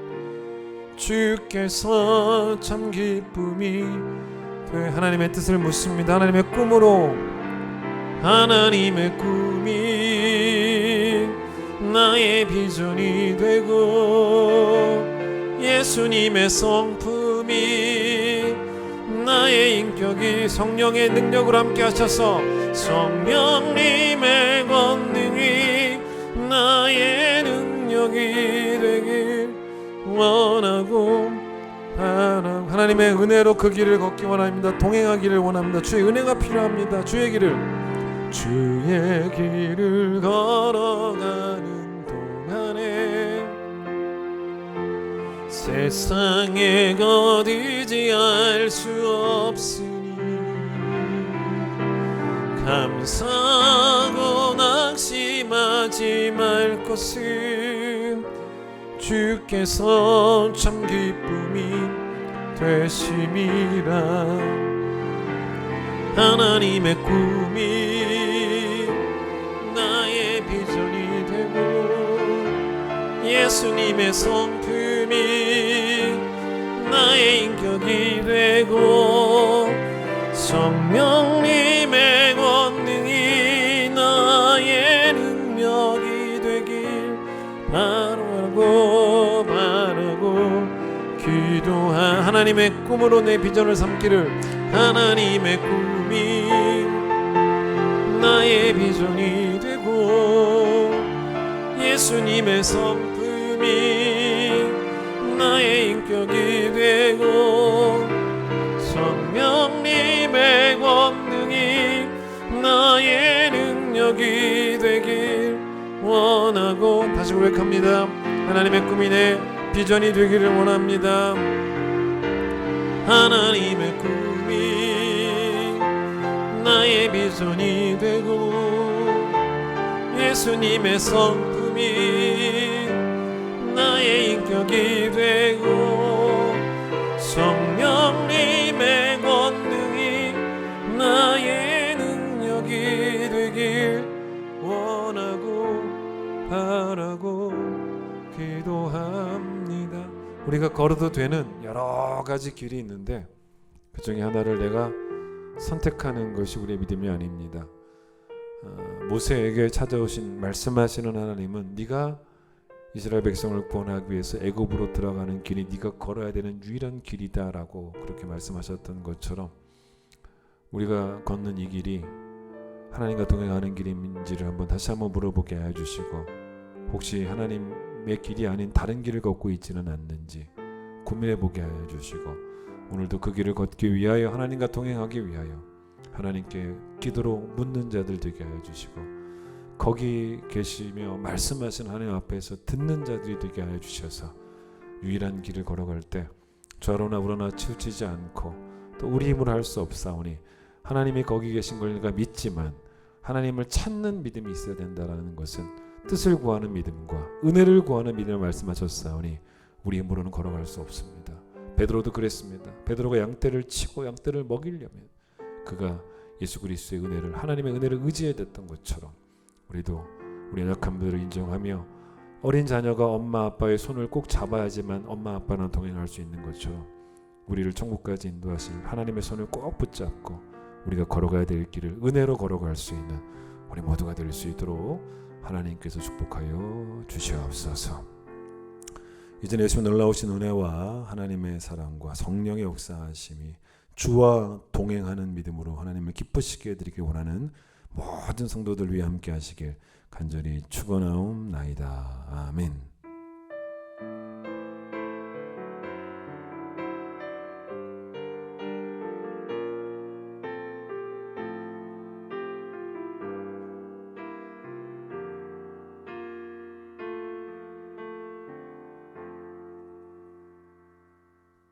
주께서 참 기쁨이 돼. 하나님의 뜻을 묻습니다. 하나님의 꿈으로 하나님의 꿈이 나의 비전이 되고 예수님의 성품이 나의 인격이 성령의 능력으로 함께 하셔서 성령님의 권능이 나의 능력이 되길 원하고 바라고 하나님의 은혜로 그 길을 걷기 원합니다. 동행하기를 원합니다. 주의 은혜가 필요합니다. 주의 길을 걸어가는 동안에 세상에 거두지할 수 없으니 감사하고 낙심하지 말 것은 주께서 참 기쁨이 되심이라. 하나님의 꿈이 나의 비전이 되고 예수님의 성품이 나의 인격이 되고 성령님의 권능이 나의 능력이 되길 바라고 기도한 하나님의 꿈으로 내 비전을 삼기를. 하나님의 꿈이 나의 비전이 되고 예수님의 성품이 나의 인격이 되고 성령님의 권능이 나의 능력이 되길 원하고, 다시 고백합니다. 하나님의 꿈이 내 비전이 되기를 원합니다. 하나님의 꿈이 나의 비전이 되고 예수님의 성품이 나의 인격이 되고 성령님의 권능이 나의 능력이 되길 원하고 바라고 기도합니다. 우리가 걸어도 되는 여러 가지 길이 있는데 그 중에 하나를 내가 선택하는 것이 우리의 믿음이 아닙니다. 모세에게 찾아오신 말씀하시는 하나님은 네가 이스라엘 백성을 구원하기 위해서 애굽으로 들어가는 길이 네가 걸어야 되는 유일한 길이다라고 그렇게 말씀하셨던 것처럼 우리가 걷는 이 길이 하나님과 동행하는 길인지를 다시 한번 물어보게 해주시고, 혹시 하나님의 길이 아닌 다른 길을 걷고 있지는 않는지 고민해보게 해주시고, 오늘도 그 길을 걷기 위하여 하나님과 동행하기 위하여 하나님께 기도로 묻는 자들 되게 해주시고, 거기 계시며 말씀하신 하나님 앞에서 듣는 자들이 되게 하여 주셔서 유일한 길을 걸어갈 때 좌로나 우로나 치우치지 않고 또 우리 힘으로 할 수 없사오니 하나님이 거기 계신 걸 내가 믿지만 하나님을 찾는 믿음이 있어야 된다라는 것은 뜻을 구하는 믿음과 은혜를 구하는 믿음을 말씀하셨사오니 우리 힘으로는 걸어갈 수 없습니다. 베드로도 그랬습니다. 베드로가 양떼를 치고 양떼를 먹이려면 그가 예수 그리스도의 은혜를, 하나님의 은혜를 의지해야 됐던 것처럼 우리도 우리 연약함들을 인정하며 어린 자녀가 엄마 아빠의 손을 꼭 잡아야지만 엄마 아빠는 동행할 수 있는 것처럼 우리를 천국까지 인도하실 하나님의 손을 꼭 붙잡고 우리가 걸어가야 될 길을 은혜로 걸어갈 수 있는 우리 모두가 될 수 있도록 하나님께서 축복하여 주시옵소서. 이제 예수님 놀라우신 은혜와 하나님의 사랑과 성령의 역사하심이 주와 동행하는 믿음으로 하나님을 기쁘시게 해드리길 원하는 모든 성도들 위해 함께 하시길 간절히 축원하옵나이다. 아멘.